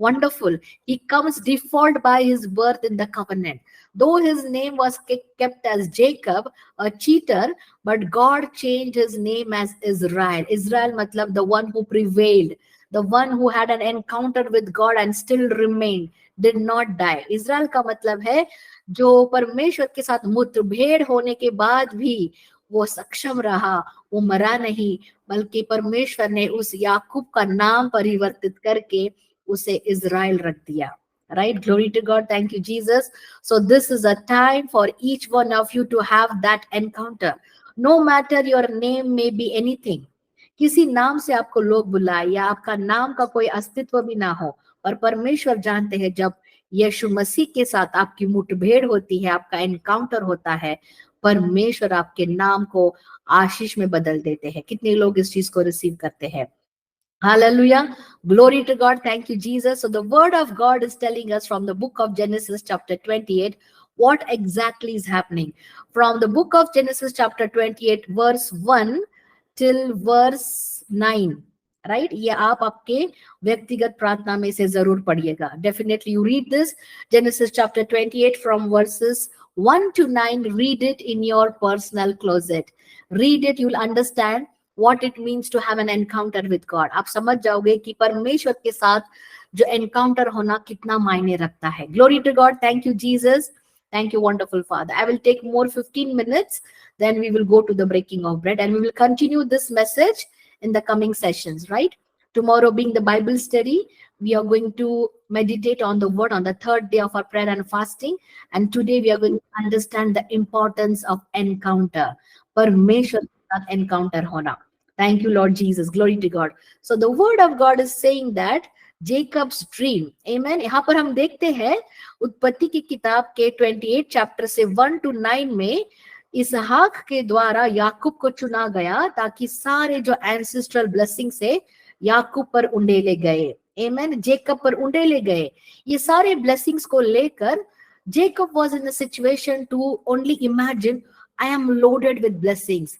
[SPEAKER 1] Wonderful. He comes default by his birth in the covenant. Though his name was kept as Jacob, a cheater, but God changed his name as Israel. Israel matlab the one who prevailed, the one who had an encounter with God and still remained, did not die. Israel का मतलब है जो परमेश्वर के साथ मुठभेड़ होने के बाद भी वो सक्षम रहा, वो मरा नहीं, बल्कि परमेश्वर ने उस याकूब का नाम परिवर्तित करके उसे इज़राइल रख दिया. Right? Glory to God. Thank you, Jesus. So this is a time for each one of you to have that encounter. No matter your name may be anything. किसी नाम से आपको लोग बुलाए या आपका नाम का कोई अस्तित्व भी ना हो, और परमेश्वर जानते हैं जब यीशु मसीह के साथ आपकी मुठभेड़ होती है, आपका एनकाउंटर होता है, परमेश्वर आपके नाम को आशीष में बदल देते हैं. कितने लोग इस चीज को रिसीव करते हैं? Hallelujah. Glory to God. Thank you, Jesus. So the word of God is telling us from the book of Genesis chapter 28 what exactly is happening. From the book of Genesis chapter 28 verse 1 till verse 9. Right? ये आप आपके व्यक्तिगत प्रार्थना में से जरूर पढ़िएगा. Definitely you read this. Genesis chapter 28 from verses 1 to 9. Read it in your personal closet. Read it. You'll understand what it means to have an encounter with God. आप समझ जाओगे कि परमेश्वर के साथ जो एनकाउंटर होना कितना मायने रखता है. Glory to God. Thank you, Jesus. Thank you, wonderful Father. I will take more 15 minutes. Then we will go to the breaking of bread and we will continue this message in the coming sessions, right? Tomorrow being the Bible study, we are going to meditate on the word on the third day of our prayer and fasting. And today we are going to understand the importance of encounter. परमेश्वर के साथ encounter होना. Thank you, Lord Jesus. Glory to God. So the word of God is saying that Jacob's dream. Amen. यहाँ पर हम देखते हैं उत्पत्ति की किताब के 28 चैप्टर से 1 to 9 में इसहाक के द्वारा याकूब को चुना गया ताकि सारे जो एंसेस्ट्रल ब्लेसिंग से याकूब पर उंडेले गए. Amen. जेकब पर उंडेले गए. ये सारे ब्लेसिंग्स को लेकर Jacob was in a situation to only imagine, I am loaded with blessings.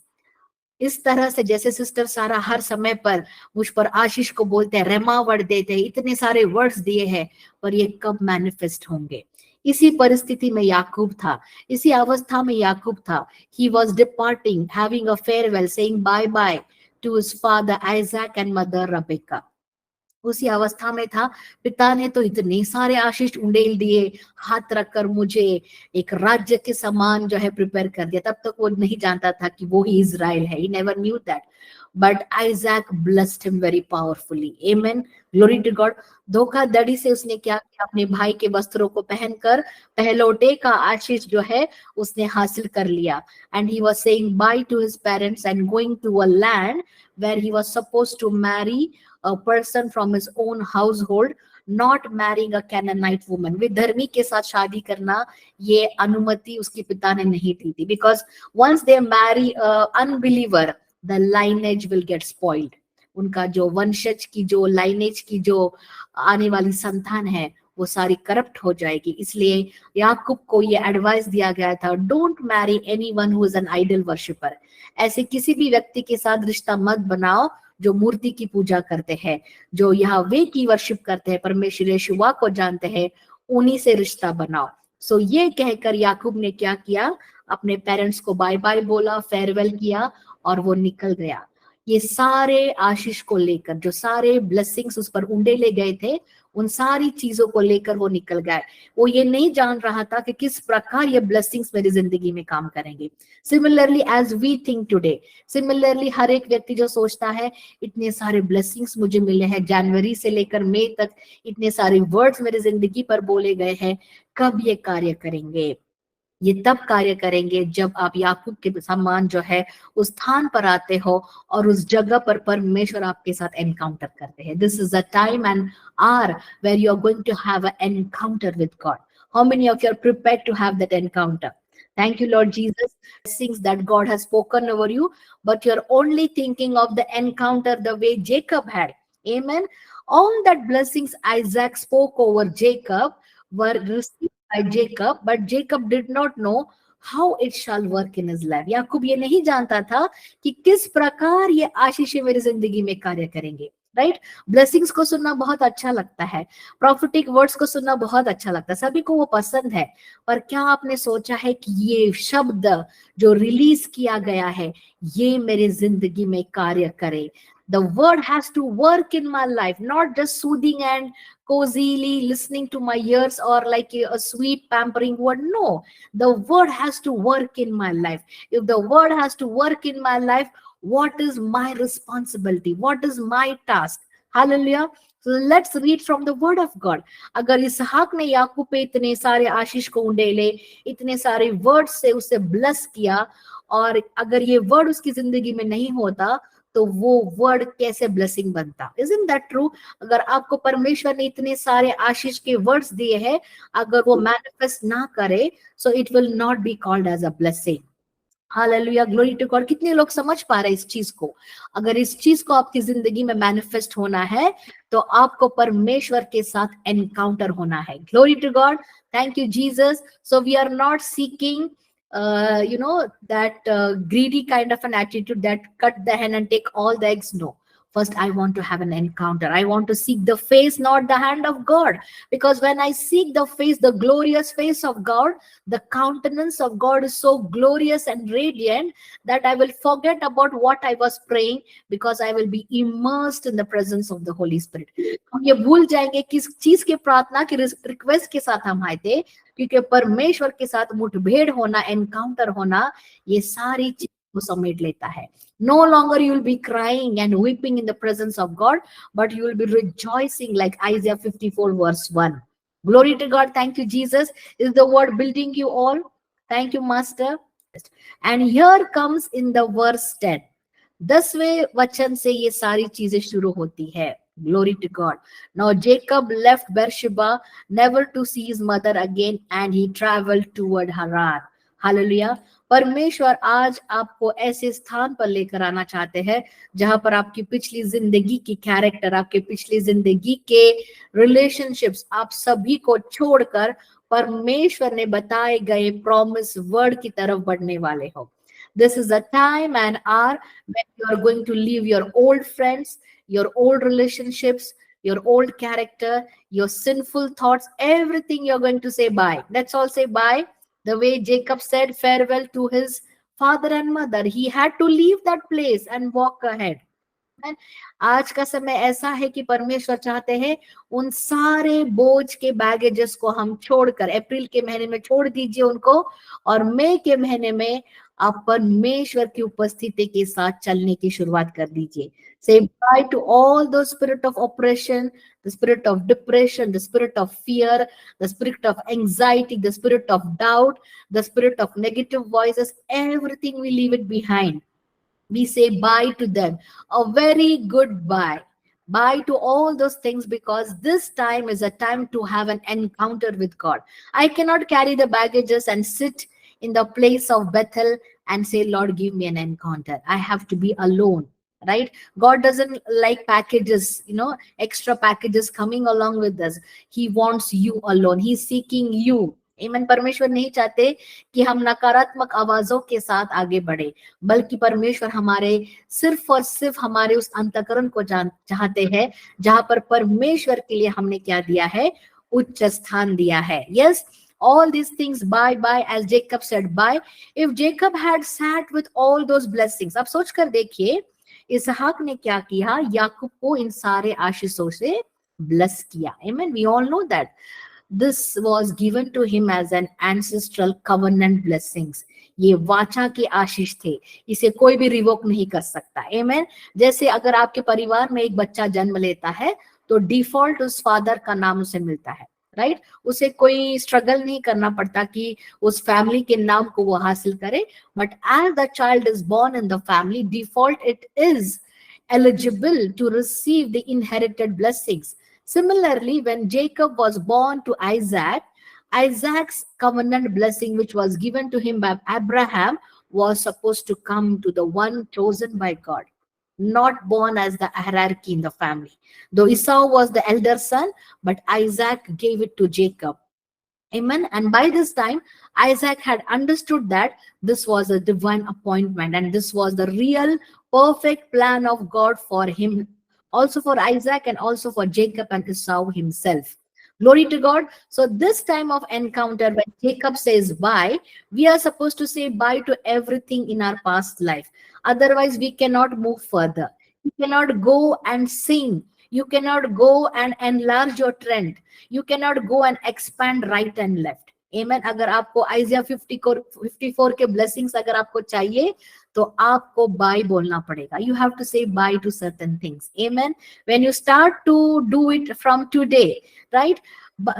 [SPEAKER 1] इस तरह से जैसे सिस्टर सारा हर समय पर मुझ पर आशीष को बोलते हैं, रेमा वर्ड देते हैं, इतने सारे वर्ड्स दिए हैं, पर ये कब मैनिफेस्ट होंगे. इसी परिस्थिति में याकूब था, इसी अवस्था में याकूब था. He was departing, having a farewell, saying bye bye to his father Isaac and mother Rebecca. उसी अवस्था में था. पिता ने तो इतने सारे आशीष उंडेल दिए, हाथ रखकर मुझे एक राज्य के समान जो है प्रिपेयर कर दिया. तब तक वो नहीं जानता था कि वो ही इजराइल है. He never knew that. But Isaac blessed him very powerfully. Amen. Glory to God. धोखाधड़ी से उसने क्या किया? अपने भाई के वस्त्रों को पहनकर पहलौटे का आशीष जो है उसने हासिल कर लिया. And he was saying bye to his parents and going to a land where he was supposed to marry a person from his own household, not marrying a Canaanite woman. विधर्मी के साथ शादी करना ये अनुमति उसके पिता ने नहीं दी थी. Because once they marry a unbeliever, the lineage will get spoiled. उनका जो वंशज की जो लाइनेज की जो आने वाली संतान है वो सारी करप्ट हो जाएगी. इसलिए याकूब को ये एडवाइस दिया गया था, don't marry anyone who is an idol worshipper. ऐसे किसी भी व्यक्ति के साथ रिश्ता मत बनाओ जो मूर्ति की पूजा करते हैं, जो यहोवा की वर्शिप करते हैं, परमेश्वर यहोवा को जानते हैं, उन्हीं से रिश्ता बनाओ. सो ये कहकर याकूब ने क्या किया? अपने पेरेंट्स को बाय बाय बोला, फेयरवेल किया और वो निकल गया. ये सारे आशीष को लेकर, जो सारे ब्लेसिंग्स उस पर उंडेले गए थे, उन सारी चीजों को लेकर वो निकल गया। वो ये नहीं जान रहा था कि किस प्रकार ये ब्लेसिंग्स मेरी जिंदगी में काम करेंगे। Similarly as we think today, similarly हर एक व्यक्ति जो सोचता है इतने सारे ब्लेसिंग्स मुझे मिले हैं, जनवरी से लेकर मई तक इतने सारे वर्ड्स मेरी जिंदगी पर बोले गए हैं, कब ये कार्य करेंगे? ये तब कार्य करेंगे जब आप याकूब के समान जो है उस स्थान पर आते हो और उस जगह पर परमेश्वर आपके साथ एनकाउंटर करते हैं। This is a time and hour where you are going to have an encounter with God. How many of you are prepared to have that encounter? Thank you, Lord Jesus. Blessings that God has spoken over you, but you're only thinking of the encounter the way Jacob had. Amen. All that blessings Isaac spoke over Jacob were received by Jacob, but Jacob did not know how it shall work in his life. याकूब ये नहीं जानता था कि किस प्रकार ये आशीषें मेरी जिंदगी में कार्य करेंगे। राइट? ब्लेसिंग्स को सुनना बहुत अच्छा लगता है, प्रॉफिटिक वर्ड्स को सुनना बहुत अच्छा लगता है, सभी को वो पसंद है। पर क्या आपने सोचा है कि ये शब्द जो रिलीज किया गया है ये मेरी जिंदगी में कार्य करे? The word has to work in my life, not just soothing and cozily listening to my ears or like a sweet pampering word. No, the word has to work in my life. If the word has to work in my life, what is my responsibility? What is my task? Hallelujah. So let's read from the word of God. अगर इसहाक ने याकूब पे इतने सारे आशीष को उंडेले, इतने सारे word से उसे ब्लेस किया, और अगर ये वर्ड उसकी जिंदगी में नहीं होता तो वो वर्ड कैसे ब्लेसिंग बनता? Isn't that true? अगर आपको परमेश्वर ने इतने सारे आशीष के वर्ड्स दिए हैं, अगर वो मैनिफेस्ट ना करे, so it will not be called as a blessing. Hallelujah, glory to God. कितने लोग समझ पा रहे हैं इस चीज को? अगर इस चीज को आपकी जिंदगी में मैनिफेस्ट होना है तो आपको परमेश्वर के साथ एनकाउंटर होना है। Glory to God, thank you Jesus. So we are not seeking that greedy kind of an attitude that cut the hen and take all the eggs. No, first I want to have an encounter. I want to seek the face, not the hand of God, because when I seek the face, the glorious face of God, the countenance of God is so glorious and radiant that I will forget about what I was praying, because I will be immersed in the presence of the Holy Spirit. हम ये भूल जाएंगे किस चीज के प्रार्थना की request के साथ हम आए थे, क्योंकि परमेश्वर के साथ मुठभेड़ होना, एनकाउंटर होना, ये सारी चीज को समेट लेता है। No longer you will be crying and weeping in the presence of God, but you will be rejoicing like Isaiah 54 verse 1. Glory to God. Thank you, Jesus. Is the word building you all? Thank you, Master. And here comes in the verse 10. 10वें वचन से ये सारी चीजें शुरू होती है। Glory to God. Now Jacob left Beersheba never to see his mother again, and he traveled toward Haran. Hallelujah. परमेश्वर आज आपको ऐसे स्थान पर लेकर आना चाहते हैं जहां पर आपकी पिछली जिंदगी की कैरेक्टर, आपके पिछली जिंदगी के रिलेशनशिप्स, आप सभी को छोड़कर परमेश्वर ने बताए गए प्रॉमिस वर्ड की तरफ बढ़ने वाले हो। This is a time and hour when you are going to leave your old friends, your old relationships, your old character, your sinful thoughts, everything you're going to say bye. Let's all say bye. The way Jacob said farewell to his father and mother, he had to leave that place and walk ahead. आज का समय ऐसा है कि परमेश्वर चाहते हैं उन सारे बोझ के बैगेजेस को हम छोड़कर, अप्रैल के महीने में छोड़ दीजिए उनको, और मई के महीने में आप परमेश्वर की उपस्थिति के साथ चलने की शुरुआत कर दीजिए। Say bye to all the spirit of oppression, the spirit of depression, the spirit of fear, the spirit of anxiety, the spirit of doubt, the spirit of negative voices. Everything we leave it behind. We say bye to them, a very good bye. Bye to all those things, because this time is a time to have an encounter with God. I cannot carry the baggages and sit in the place of Bethel and say, Lord, give me an encounter. I have to be alone, right? God doesn't like packages, extra packages coming along with us. He wants you alone. He's seeking you. Amen. परमेश्वर नहीं चाहते कि हम नकारात्मक आवाजों के साथ आगे बढ़े, बल्कि परमेश्वर हमारे सिर्फ और सिर्फ हमारे उस अंतःकरण को चाहते हैं जहां पर परमेश्वर के लिए हमने क्या दिया है? उच्च स्थान दिया है। Yes, all these things bye bye, as Jacob said bye. If Jacob had sat with all those blessings, आप सोच कर देखिए, इसहाक ने क्या किया, याकूब को इन सारे आशीषों से ब्लेस किया। Amen. We all know that this was given to him as an ancestral covenant blessings. ये वाचा के आशीष थे, इसे कोई भी रिवोक नहीं कर सकता। Amen. जैसे अगर आपके परिवार में एक बच्चा जन्म लेता है तो डिफॉल्ट उस फादर का नाम उसे मिलता है, राइट? उसे कोई स्ट्रगल नहीं करना पड़ता कि उस फैमिली के नाम को वो हासिल करे, but as the child is born in the family, default it is eligible to receive the inherited blessings. Similarly, when Jacob was born to Isaac, Isaac's covenant blessing, which was given to him by Abraham, was supposed to come to the one chosen by God, not born as the hierarchy in the family. Though Esau was the elder son, but Isaac gave it to Jacob. Amen. And by this time, Isaac had understood that this was a divine appointment and this was the real perfect plan of God for him, also for Isaac and also for Jacob and Esau himself. Glory to God. So this time of encounter, when Jacob says bye, we are supposed to say bye to everything in our past life. Otherwise, we cannot move further. You cannot go and sing. You cannot go and enlarge your trend. You cannot go and expand right and left. Amen. अगर आपको आइजिया 54 के blessings अगर आपको चाहिए तो आपको bye बोलना पड़ेगा. You have to say bye to certain things. Amen. When you start to do it from today, right?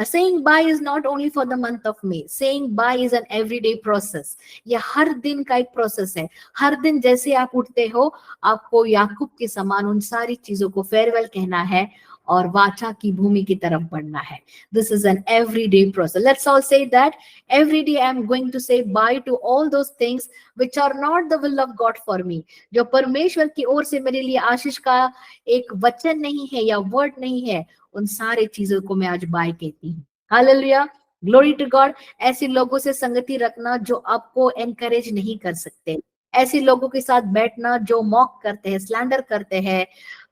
[SPEAKER 1] Saying bye is not only for the month of May. Saying bye is an everyday process. ये हर दिन का एक process है. हर दिन जैसे आप उठते हो, आपको याकूब के समान उन सारी चीजों को फेयरवेल कहना है और वाचा की भूमि की तरफ बढ़ना है. This is an everyday process. Let's all say that every day I am going to say bye to all those things which are not the will of God for me. जो परमेश्वर की ओर से मेरे लिए आशीष का एक वचन नहीं है या वर्ड नहीं है, उन सारे चीजों को मैं आज बाय कहती हूँ. Hallelujah, glory to God. ऐसे लोगों से संगति रखना जो आपको एनकरेज नहीं कर सकते, ऐसे लोगों के साथ बैठना जो मॉक करते हैं, स्लैंडर करते हैं,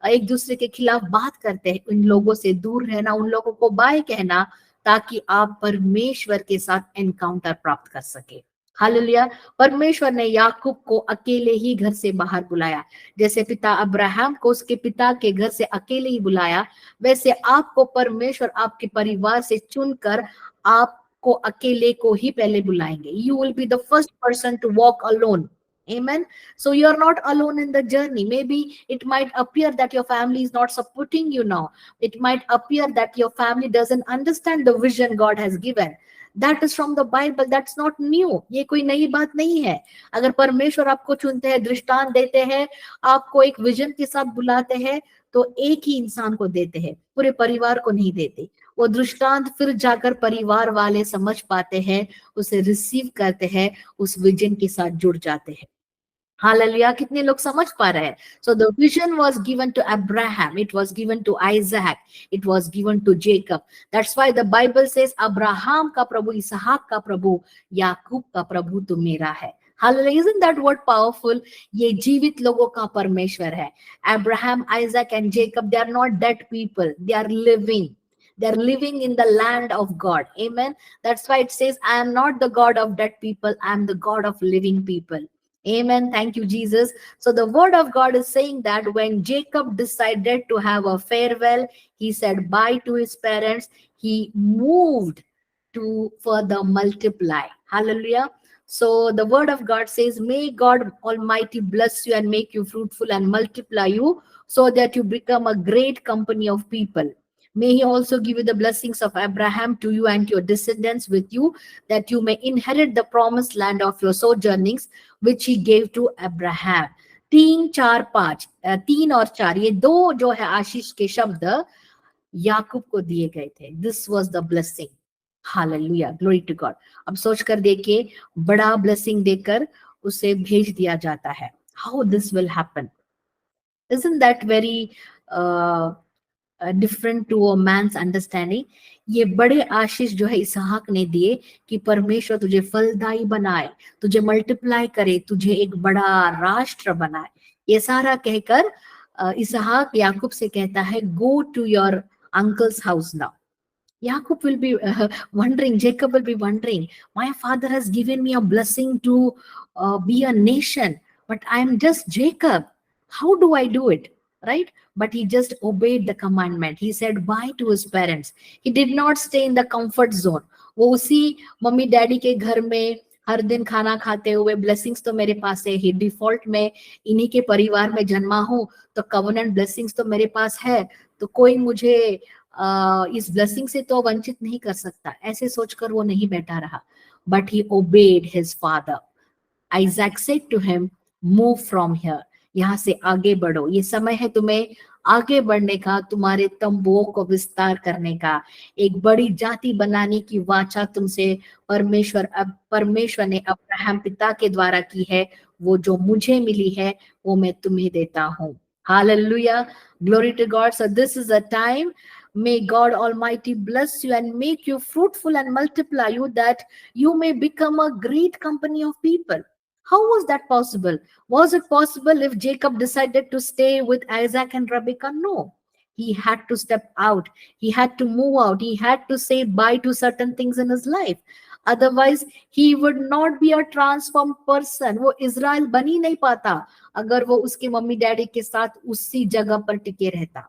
[SPEAKER 1] एक दूसरे के खिलाफ बात करते हैं, उन लोगों से दूर रहना, उन लोगों को बाय कहना, ताकि आप परमेश्वर के साथ एनकाउंटर प्राप्त कर सके. हालेलुया. परमेश्वर ने याकूब को अकेले ही घर से बाहर बुलाया. जैसे पिता अब्राहम को उसके पिता के घर से अकेले ही बुलाया, वैसे आपको परमेश्वर आपके परिवार से चुनकर आपको अकेले को ही पहले बुलाएंगे. You will be the first person to walk alone. Amen. So you're not alone in the journey. Maybe it might appear that your family is not supporting you now. It might appear that your family doesn't understand the vision God has given. That is from the Bible. That's not new. ये कोई नई बात नहीं है. अगर परमेश्वर आपको चुनते हैं, दृष्टांत देते हैं, आपको एक विजन के साथ बुलाते हैं, तो एक ही इंसान को देते हैं, पूरे परिवार को नहीं देते. वो दृष्टांत फिर जाकर परिवार वाले समझ पाते हैं, उसे रिसीव करते हैं, उस विजन के साथ जुड़ जाते हैं. हालेलुया. कितने लोग समझ पा रहे हैं? So the vision was given to Abraham, it was given to Isaac, it was given to Jacob. That's why the Bible says Abraham का प्रभु, इसहाक का प्रभु, याकूब का प्रभु तो मेरा है. Hallelujah. Isn't that word powerful? ये जीवित लोगों का परमेश्वर है. Abraham, Isaac and Jacob, they are not dead people. They are living. They are living in the land of God. Amen. That's why it says, I am not the God of dead people. I am the God of living people. Amen. Thank you, Jesus. So the word of God is saying that when Jacob decided to have a farewell, he said bye to his parents. He moved to further multiply. Hallelujah. So the word of God says, may God Almighty bless you and make you fruitful and multiply you so that you become a great company of people. May he also give you the blessings of Abraham to you and your descendants with you, that you may inherit the promised land of your sojournings, which he gave to Abraham. 3, 4, 5, 3 और 4, ये दो जो है आशीष के शब्द याकूब को दिए गए थे. This was the blessing. Hallelujah. Glory to God. अब सोच कर देखिए, बड़ा ब्लेसिंग देकर उसे भेज दिया जाता है. How this will happen? Isn't that very different to a man's understanding? ये बड़े आशीष जो है इसहाक ने दिए कि परमेश्वर तुझे फलदायी बनाए, तुझे मल्टीप्लाई करे, तुझे एक बड़ा राष्ट्र बनाए. ये सारा कहकर इसहाक याकूब से कहता है, go to your uncle's house now. Jacob will be wondering, Jacob will be wondering, my father has given me a blessing to be a nation, but I am just Jacob. How do I do it? Right? But he just obeyed the commandment. He said bye to his parents. He did not stay in the comfort zone. वो उसी mummy daddy के घर में हर दिन खाना खाते हुए blessings तो मेरे पास है, ही डिफॉल्ट में इन्हीं के परिवार में जन्मा हूं, तो कवनेंट ब्लेसिंग्स तो मेरे पास है, तो कोई मुझे इस ब्लेसिंग से तो वंचित नहीं कर सकता, ऐसे सोचकर वो नहीं बैठा रहा. But he obeyed his father. Isaac said to him, move from here. यहाँ से आगे बढ़ो, ये समय है तुम्हें आगे बढ़ने का, तुम्हारे तंबुओं को विस्तार करने का, एक बड़ी जाति बनाने की वाचा तुमसे परमेश्वर ने अब्राहम पिता के द्वारा की है, वो जो मुझे मिली है वो मैं तुम्हें देता हूँ. Hallelujah. Glory to God. So this is a time. May God Almighty bless you and make you fruitful and multiply you, that you may become a great company of people. How was that possible? Was it possible if Jacob decided to stay with Isaac and Rebekah? No. He had to step out. He had to move out. He had to say bye to certain things in his life. Otherwise, he would not be a transformed person. वो Israel बन ही नहीं पाता अगर वो उसके mummy daddy के साथ उसी जगह पर टिके रहता.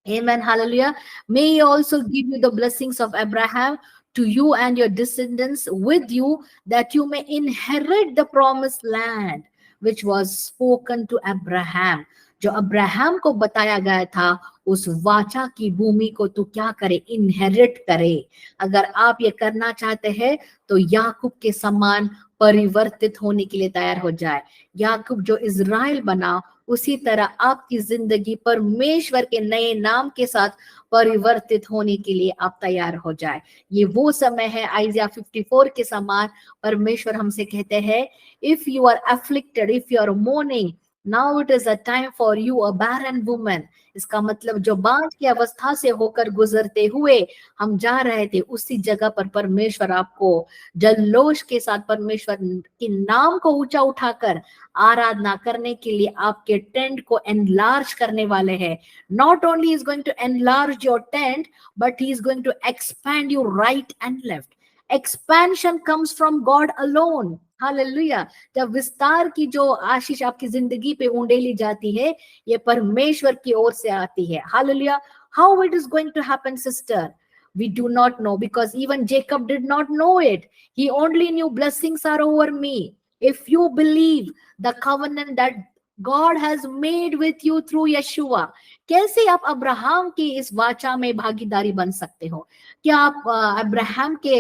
[SPEAKER 1] Amen. Hallelujah. May he also give you the blessings of Abraham to you and your descendants with you, that you may inherit the promised land which was spoken to Abraham. जो Abraham को बताया गया था, उस वाचा की भूमि को तू क्या करे, इनहेरिट करे. अगर आप ये करना चाहते हैं तो याकूब के समान परिवर्तित होने के लिए तैयार हो जाए. याकूब जो इज़राइल बना, उसी तरह आपकी जिंदगी परमेश्वर के नए नाम के साथ परिवर्तित होने के लिए आप तैयार हो जाए. ये वो समय है आइज़िया 54 के समान. परमेश्वर हमसे कहते हैं, if you are afflicted, if you are mourning, now it is a time for you, a barren woman. इसका मतलब जो बांझ की अवस्था से होकर गुजरते हुए हम जा रहे थे, उसी जगह पर परमेश्वर आपको जल्लोष के साथ परमेश्वर के नाम को ऊंचा उठाकर आराधना करने के लिए आपके टेंट को एनलार्ज करने वाले हैं. Not only is going to enlarge your tent, but he is going to expand you right and left. Expansion comes from God alone. Hallelujah. जब विस्तार की जो आशीष आपकी जिंदगी पे उंडेली जाती है, ये परमेश्वर की ओर से आती है. Hallelujah. How it is going to happen sister? We do not know, because even Jacob did not know it. He only knew blessings are over me. If you believe the covenant that God has made with you through Yeshua, कैसे आप Abraham की इस वाचा में भागीदारी बन सकते हो? क्या आप अब्राहम के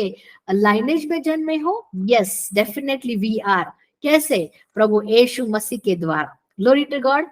[SPEAKER 1] लाइनेज में जन्मे हो? Yes, definitely we are. कैसे? प्रभु यीशु मसीह के द्वारा. Glory to God.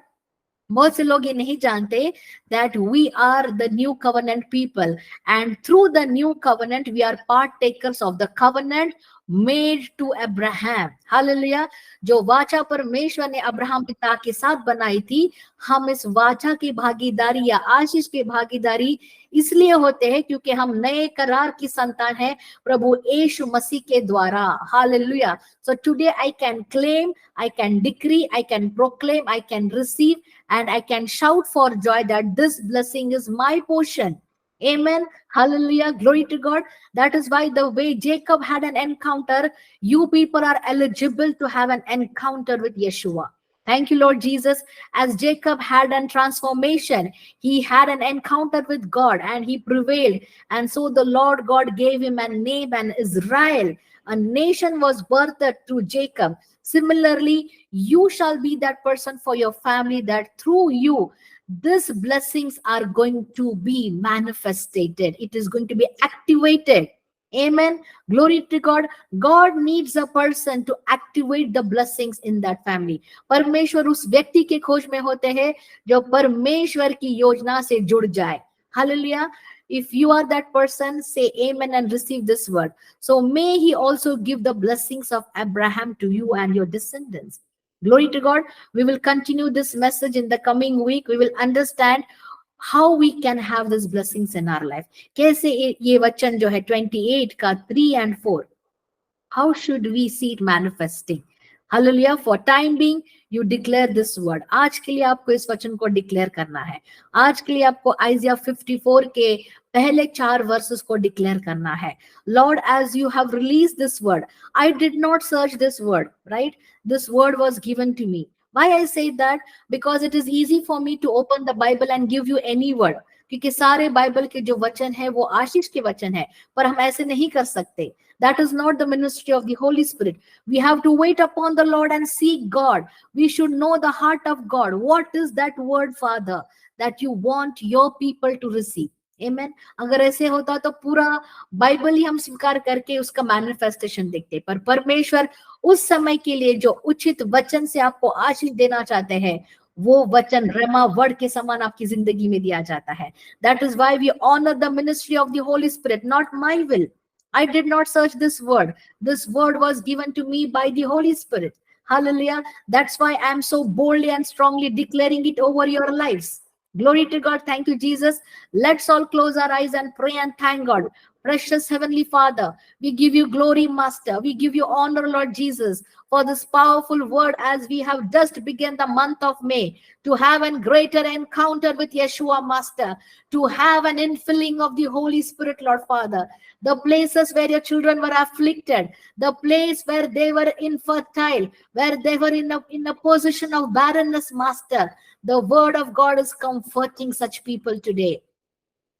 [SPEAKER 1] बहुत से लोग ये नहीं जानते that we are the new covenant people, and through the new covenant we are partakers of the covenant made to Abraham. Hallelujah. जो वाचा परमेश्वर ने अब्राहम पिता के साथ बनाई थी, हम इस वाचा की भागीदारी या आशीष की भागीदारी इसलिए होते हैं क्योंकि हम नए करार की संतान हैं प्रभु यीशु मसीह के द्वारा. Hallelujah. So today I can claim, I can decree, I can proclaim, I can receive, and I can shout for joy that this blessing is my portion. Amen. Hallelujah. Glory to God. That is why the way Jacob had an encounter, you people are eligible to have an encounter with Yeshua. Thank you, Lord Jesus. As Jacob had a transformation, he had an encounter with God and he prevailed. And so the Lord God gave him a name, and Israel, a nation was birthed through Jacob. Similarly, you shall be that person for your family, that through you, these blessings are going to be manifested. It is going to be activated. Amen. Glory to God. God needs a person to activate the blessings in that family. परमेश्वर उस व्यक्ति के खोज में होते हैं जो परमेश्वर की योजना से जुड़ जाए. Hallelujah. If you are that person, say amen and receive this word. So may he also give the blessings of Abraham to you and your descendants. Glory to God. We will continue this message in the coming week. We will understand how we can have these blessings in our life. कैसे ये वचन जो है 28 का 3 and 4, how should we see it manifesting? Hallelujah. For time being, you declare this word. आज के लिए आपको इस वचन को डिक्लेयर करना है. आज के लिए आपको आइज़िया 54 के पहले 4 वर्सेस को डिक्लेयर करना है. Lord, as you have released this word, I did not search this word, right? This word was given to me. Why I say that? Because it is easy for me to open the Bible and give you any word. क्योंकि सारे Bible के जो वचन है वो आशीष के वचन है, पर हम ऐसे नहीं कर सकते. That is not the ministry of the Holy Spirit. We have to wait upon the Lord and seek God. We should know the heart of God. What is that word, Father, that you want your people to receive? Amen. अगर ऐसे होता तो पूरा Bible ही हम स्वीकार करके उसका manifestation देखते, पर परमेश्वर उस समय के लिए जो उचित वचन से आपको आशीष देना चाहते हैं, वो वचन रेमा वर्ड के समान आपकी जिंदगी में दिया जाता है. That is why we honor the ministry of the Holy Spirit, not my will. I did not search this word. This word was given to me by the Holy Spirit. Hallelujah. That's why I am so boldly and strongly declaring it over your lives. Glory to God. Thank you, Jesus. Let's all close our eyes and pray and thank God. Precious Heavenly Father, we give you glory, Master. We give you honor, Lord Jesus, for this powerful word as we have just begun the month of May to have a greater encounter with Yeshua, Master, to have an infilling of the Holy Spirit, Lord Father. The places where your children were afflicted, the place where they were infertile, where they were in a position of barrenness, Master. The word of God is comforting such people today.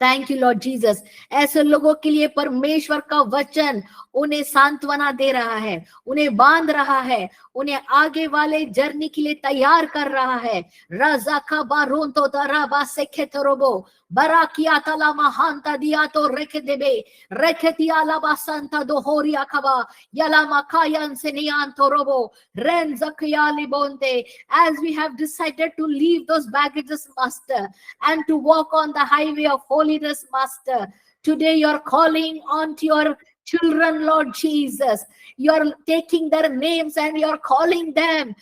[SPEAKER 1] Thank you Lord Jesus. ऐसे लोगों के लिए परमेश्वर का वचन उन्हें सांत्वना दे रहा है, उन्हें बांध रहा है, उन्हें आगे वाले जर्नी के लिए तैयार कर रहा है. राजा का बारों तो दराबा से खेतरोबो बरा किया तला महांता दिया तो रेख देबे रेखतिया लाबा संता दो होरिया खबा यला मकायन से नियान तो रोबो रेन जकियाली बोंते. As we have decided to leave those baggages, Master, and to walk on the highway of holiness, Master, today you're calling on to your children, Lord Jesus. You're taking their names and you're calling them.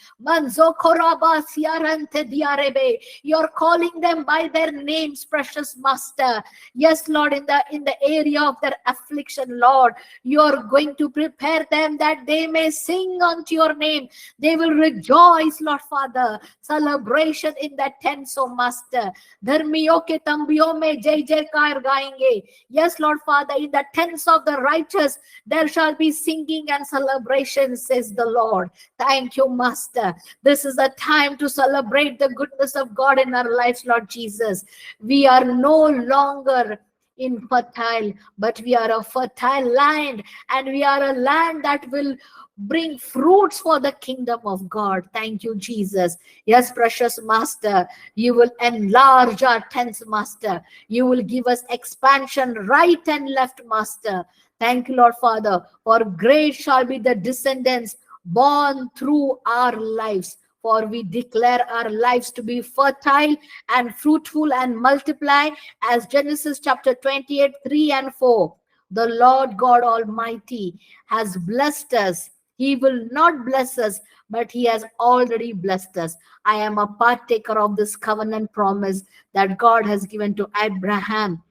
[SPEAKER 1] You're calling them by their names, precious Master. Yes, Lord, in the area of their affliction, Lord, you're going to prepare them that they may sing unto your name. They will rejoice, Lord Father. Celebration in that tent, so Master. धर्मियों के तंबियों में जय जयकार गाएंगे. Yes, Lord Father, in the tents of the righteous, there shall be singing and celebration, says the Lord. Thank you, Master. This is the time to celebrate the goodness of God in our lives, Lord Jesus. We are no longer infertile, but we are a fertile land, and we are a land that will bring fruits for the kingdom of God. Thank you, Jesus. Yes, precious Master, you will enlarge our tents, Master. You will give us expansion right and left, Master. Thank you, Lord Father, for great shall be the descendants born through our lives. For we declare our lives to be fertile and fruitful and multiply, as Genesis chapter 28, 3 and 4. The Lord God Almighty has blessed us. He will not bless us, but he has already blessed us. I am a partaker of this covenant promise that God has given to Abraham,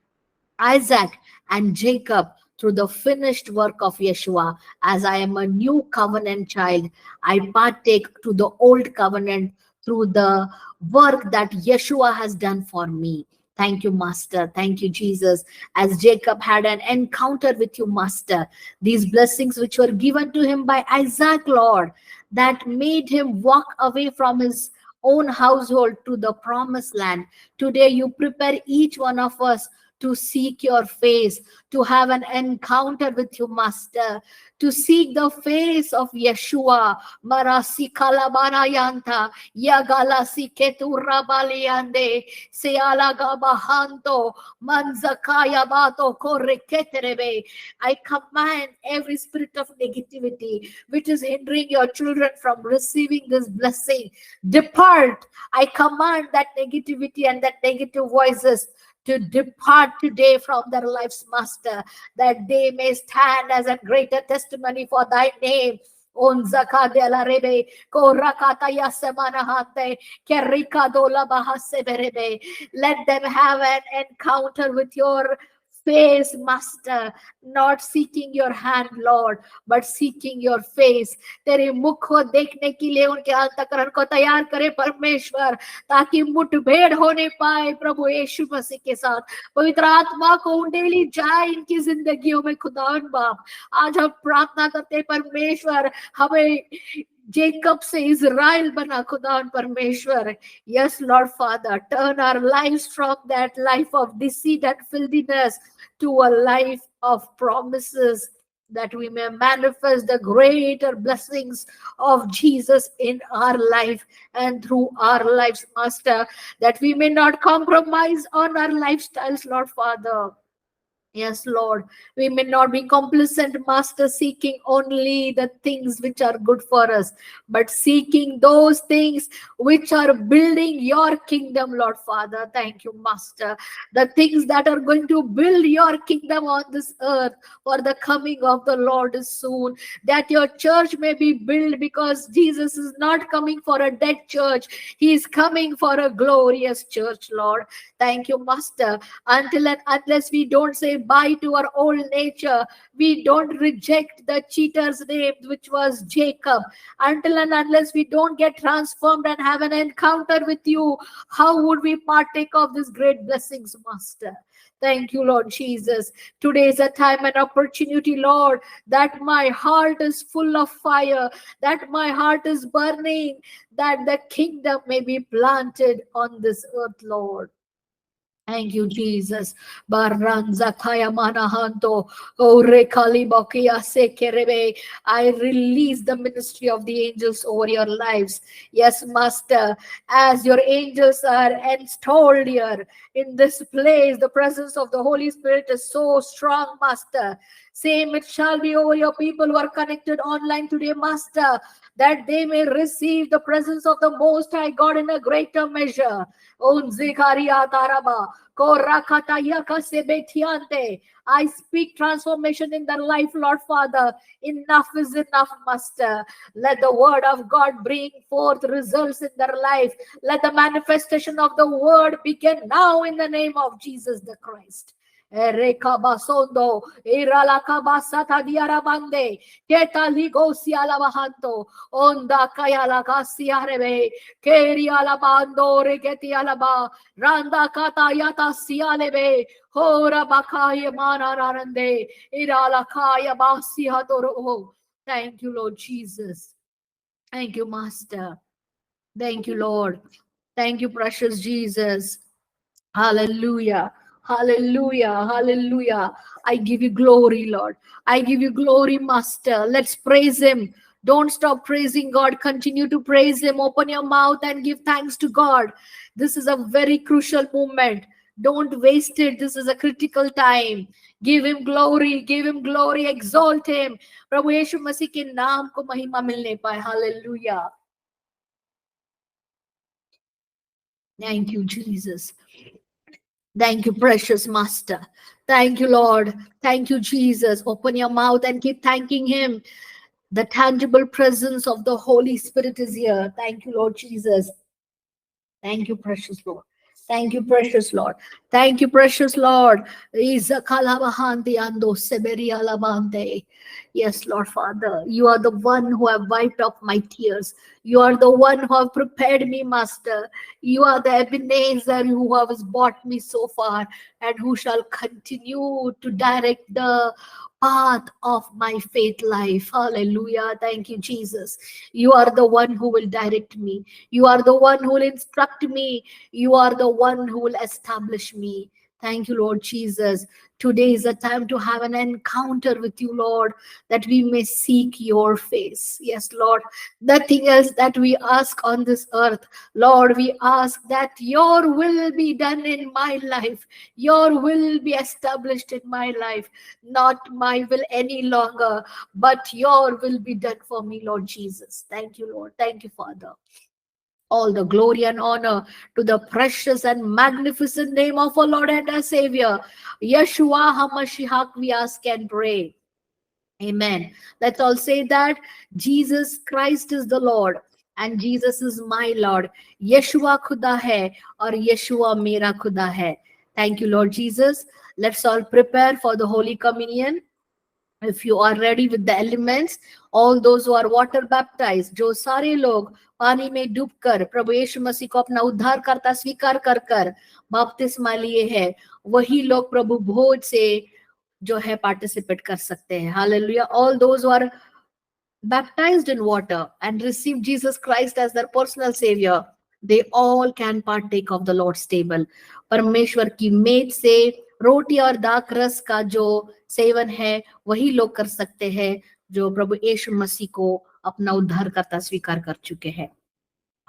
[SPEAKER 1] Isaac, and Jacob through the finished work of Yeshua. As I am a new covenant child, I partake to the old covenant through the work that Yeshua has done for me. Thank you, Master. Thank you, Jesus. As Jacob had an encounter with you, Master, these blessings which were given to him by Isaac, Lord, that made him walk away from his own household to the promised land. Today, you prepare each one of us to seek your face, to have an encounter with you, Master, to seek the face of Yeshua. Marasi kalabarayanta, yagalasi keturabaliande, sealaga bahanto, manzakaya bato koreketerebe. I command every spirit of negativity which is hindering your children from receiving this blessing, depart. I command that negativity and that negative voices to depart today from their lives, Master, that they may stand as a greater testimony for thy name. Onzaka de la rebe, korakata yasemanahate, kerika dola bahaseberebe. Let them have an encounter with your face, Master, not seeking your hand, Lord, but seeking your face. तेरे मुख को देखने के लिए उनके अंतःकरण को तैयार करे परमेश्वर, ताकि मुठभेड़ होने पाए प्रभु यीशु मसीह के साथ. पवित्र आत्मा को उंडेली जाए इनकी जिंदगियों में. खुदावन बाप, आज हम प्रार्थना करते परमेश्वर, हमें जेकब से इज़राइल बना खुदा परमेश्वर. Yes, Lord Father, turn our lives from that life of deceit and filthiness to a life of promises, that we may manifest the greater blessings of Jesus in our life and through our lives, Master, that we may not compromise on our lifestyles, Lord Father. Yes, Lord. We may not be complacent, Master, seeking only the things which are good for us, but seeking those things which are building your kingdom, Lord Father. Thank you, Master. The things that are going to build your kingdom on this earth, for the coming of the Lord is soon. That your church may be built, because Jesus is not coming for a dead church, He is coming for a glorious church, Lord. Thank you, Master. Until and unless we don't say bye to our old nature, we don't reject the cheater's name, which was Jacob. Until and unless we don't get transformed and have an encounter with you, how would we partake of these great blessings, Master? Thank you, Lord Jesus. Today is a time and opportunity, Lord, that my heart is full of fire, that my heart is burning, that the kingdom may be planted on this earth, Lord. Thank you, Jesus. Baranza kaya manahanto. Ore kalibokia sekerebe. I release the ministry of the angels over your lives. Yes, Master, as your angels are installed here in this place, the presence of the Holy Spirit is so strong, Master. Same it shall be over your people who are connected online today, Master, that they may receive the presence of the Most High God in a greater measure. Unzikaria taraba. I speak transformation in their life, Lord Father. Enough is enough, Master. Let the word of God bring forth results in their life. Let the manifestation of the word begin now in the name of Jesus the Christ. Erekabasondo, iralakabasata diarabande, ketaligosi alabahanto, onda kayalagasi arebe, keri alabando regeti alaba, randa katayata sialebe, hora bakaya manararande, iralakaya basi hatoro. Thank you, Lord Jesus. Thank you, Master. Thank you, Lord. Thank you, precious Jesus. Hallelujah. Hallelujah. Hallelujah. I give you glory, Lord. I give you glory, Master. Let's praise Him. Don't stop praising God. Continue to praise Him. Open your mouth and give thanks to God. This is a very crucial moment. Don't waste it. This is a critical time. Give Him glory. Give Him glory. Exalt Him. प्रभु यीशु मसीह के नाम को महिमा मिलने पाए. Hallelujah. Thank you, Jesus. Thank you, precious Master. Thank you, Lord. Thank you, Jesus. Open your mouth and keep thanking Him. The tangible presence of the Holy Spirit is here. Thank you, Lord Jesus. Thank you, precious Lord. Thank you, precious Lord. Thank you, precious Lord. Yes, Lord Father, you are the one who have wiped off my tears. You are the one who have prepared me, Master. You are the Ebenezer who has brought me so far and who shall continue to direct the path of my faith life. Hallelujah. Thank you, Jesus. You are the one who will direct me. You are the one who will instruct me. You are the one who will establish me. Thank you, Lord Jesus. Today is a time to have an encounter with you, Lord, that we may seek your face. Yes, Lord. Nothing else that we ask on this earth. Lord, we ask that your will be done in my life. Your will be established in my life. Not my will any longer, but your will be done for me, Lord Jesus. Thank you, Lord. Thank you, Father. All the glory and honor to the precious and magnificent name of our Lord and our Savior, Yeshua HaMashiach, we ask and pray. Amen. Let's all say that Jesus Christ is the Lord and Jesus is my Lord. Yeshua Khuda hai or Yeshua mera Khuda hai. Thank you, Lord Jesus. Let's all prepare for the Holy Communion. If you are ready with the elements, all those who are water baptized, जो सारे लोग पानी में डूबकर प्रभु यीशु मसीह को अपना उद्धार करता स्वीकार कर कर बपतिस्मा लिए है, वही लोग प्रभु भोज से जो है पार्टिसिपेट कर सकते हैं. Hallelujah. All those who are baptized in water and received Jesus Christ as their personal savior, they all can partake of the Lord's table. परमेश्वर की मेज से रोटी और दाख रस का जो सेवन है वही लोग कर सकते हैं जो प्रभु यीशु मसीह को अपना उद्धारकर्ता स्वीकार कर चुके हैं।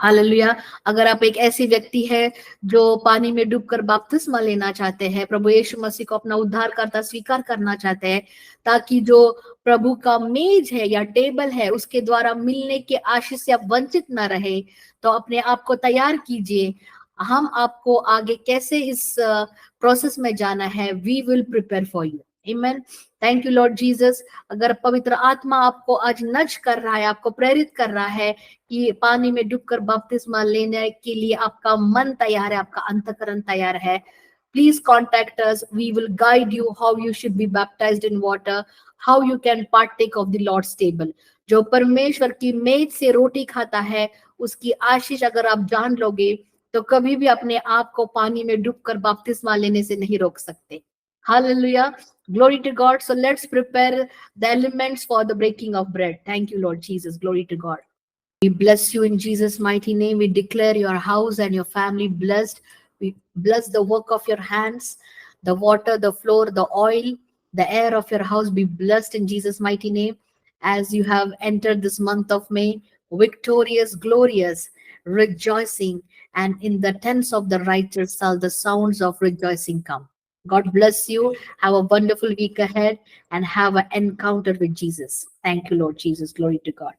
[SPEAKER 1] हालेलुया। अगर आप एक ऐसी व्यक्ति है जो पानी में डूबकर बपतिस्मा लेना चाहते हैं, प्रभु यीशु मसीह को अपना उद्धारकर्ता स्वीकार करना चाहते हैं, ताकि जो प्रभु का मेज है या टेबल है उसके द्वारा मिलने के आशीष से आप वंचित ना रहे, तो अपने आप को तैयार कीजिए। हम आपको आगे कैसे इस प्रोसेस में जाना है, we will prepare for you. आमीन। Thank you Lord Jesus. अगर पवित्र आत्मा आपको आज नज कर रहा है, आपको प्रेरित कर रहा है कि पानी में डूबकर बपतिस्मा लेने के लिए आपका मन तैयार है, आपका अंतःकरण तैयार है, please contact us. We will guide you how you should be baptized in water, how you can partake of the Lord's table. जो परमेश्वर की मेज से रोटी खाता है उसकी आशीष अगर आप जान लोगे तो कभी भी अपने आप को पानी में डूबकर बपतिस्मा लेने से नहीं रोक सकते। Hallelujah. Glory to God. So let's prepare the elements for the breaking of bread. Thank you, Lord Jesus. Glory to God. We bless you in Jesus' mighty name. We declare your house and your family blessed. We bless the work of your hands, the water, the floor, the oil, the air of your house be blessed in Jesus' mighty name. As you have entered this month of May, victorious, glorious, rejoicing, and in the tents of the righteous shall the sounds of rejoicing come. God bless you. Have a wonderful week ahead and have an encounter with Jesus. Thank you, Lord Jesus. Glory to God.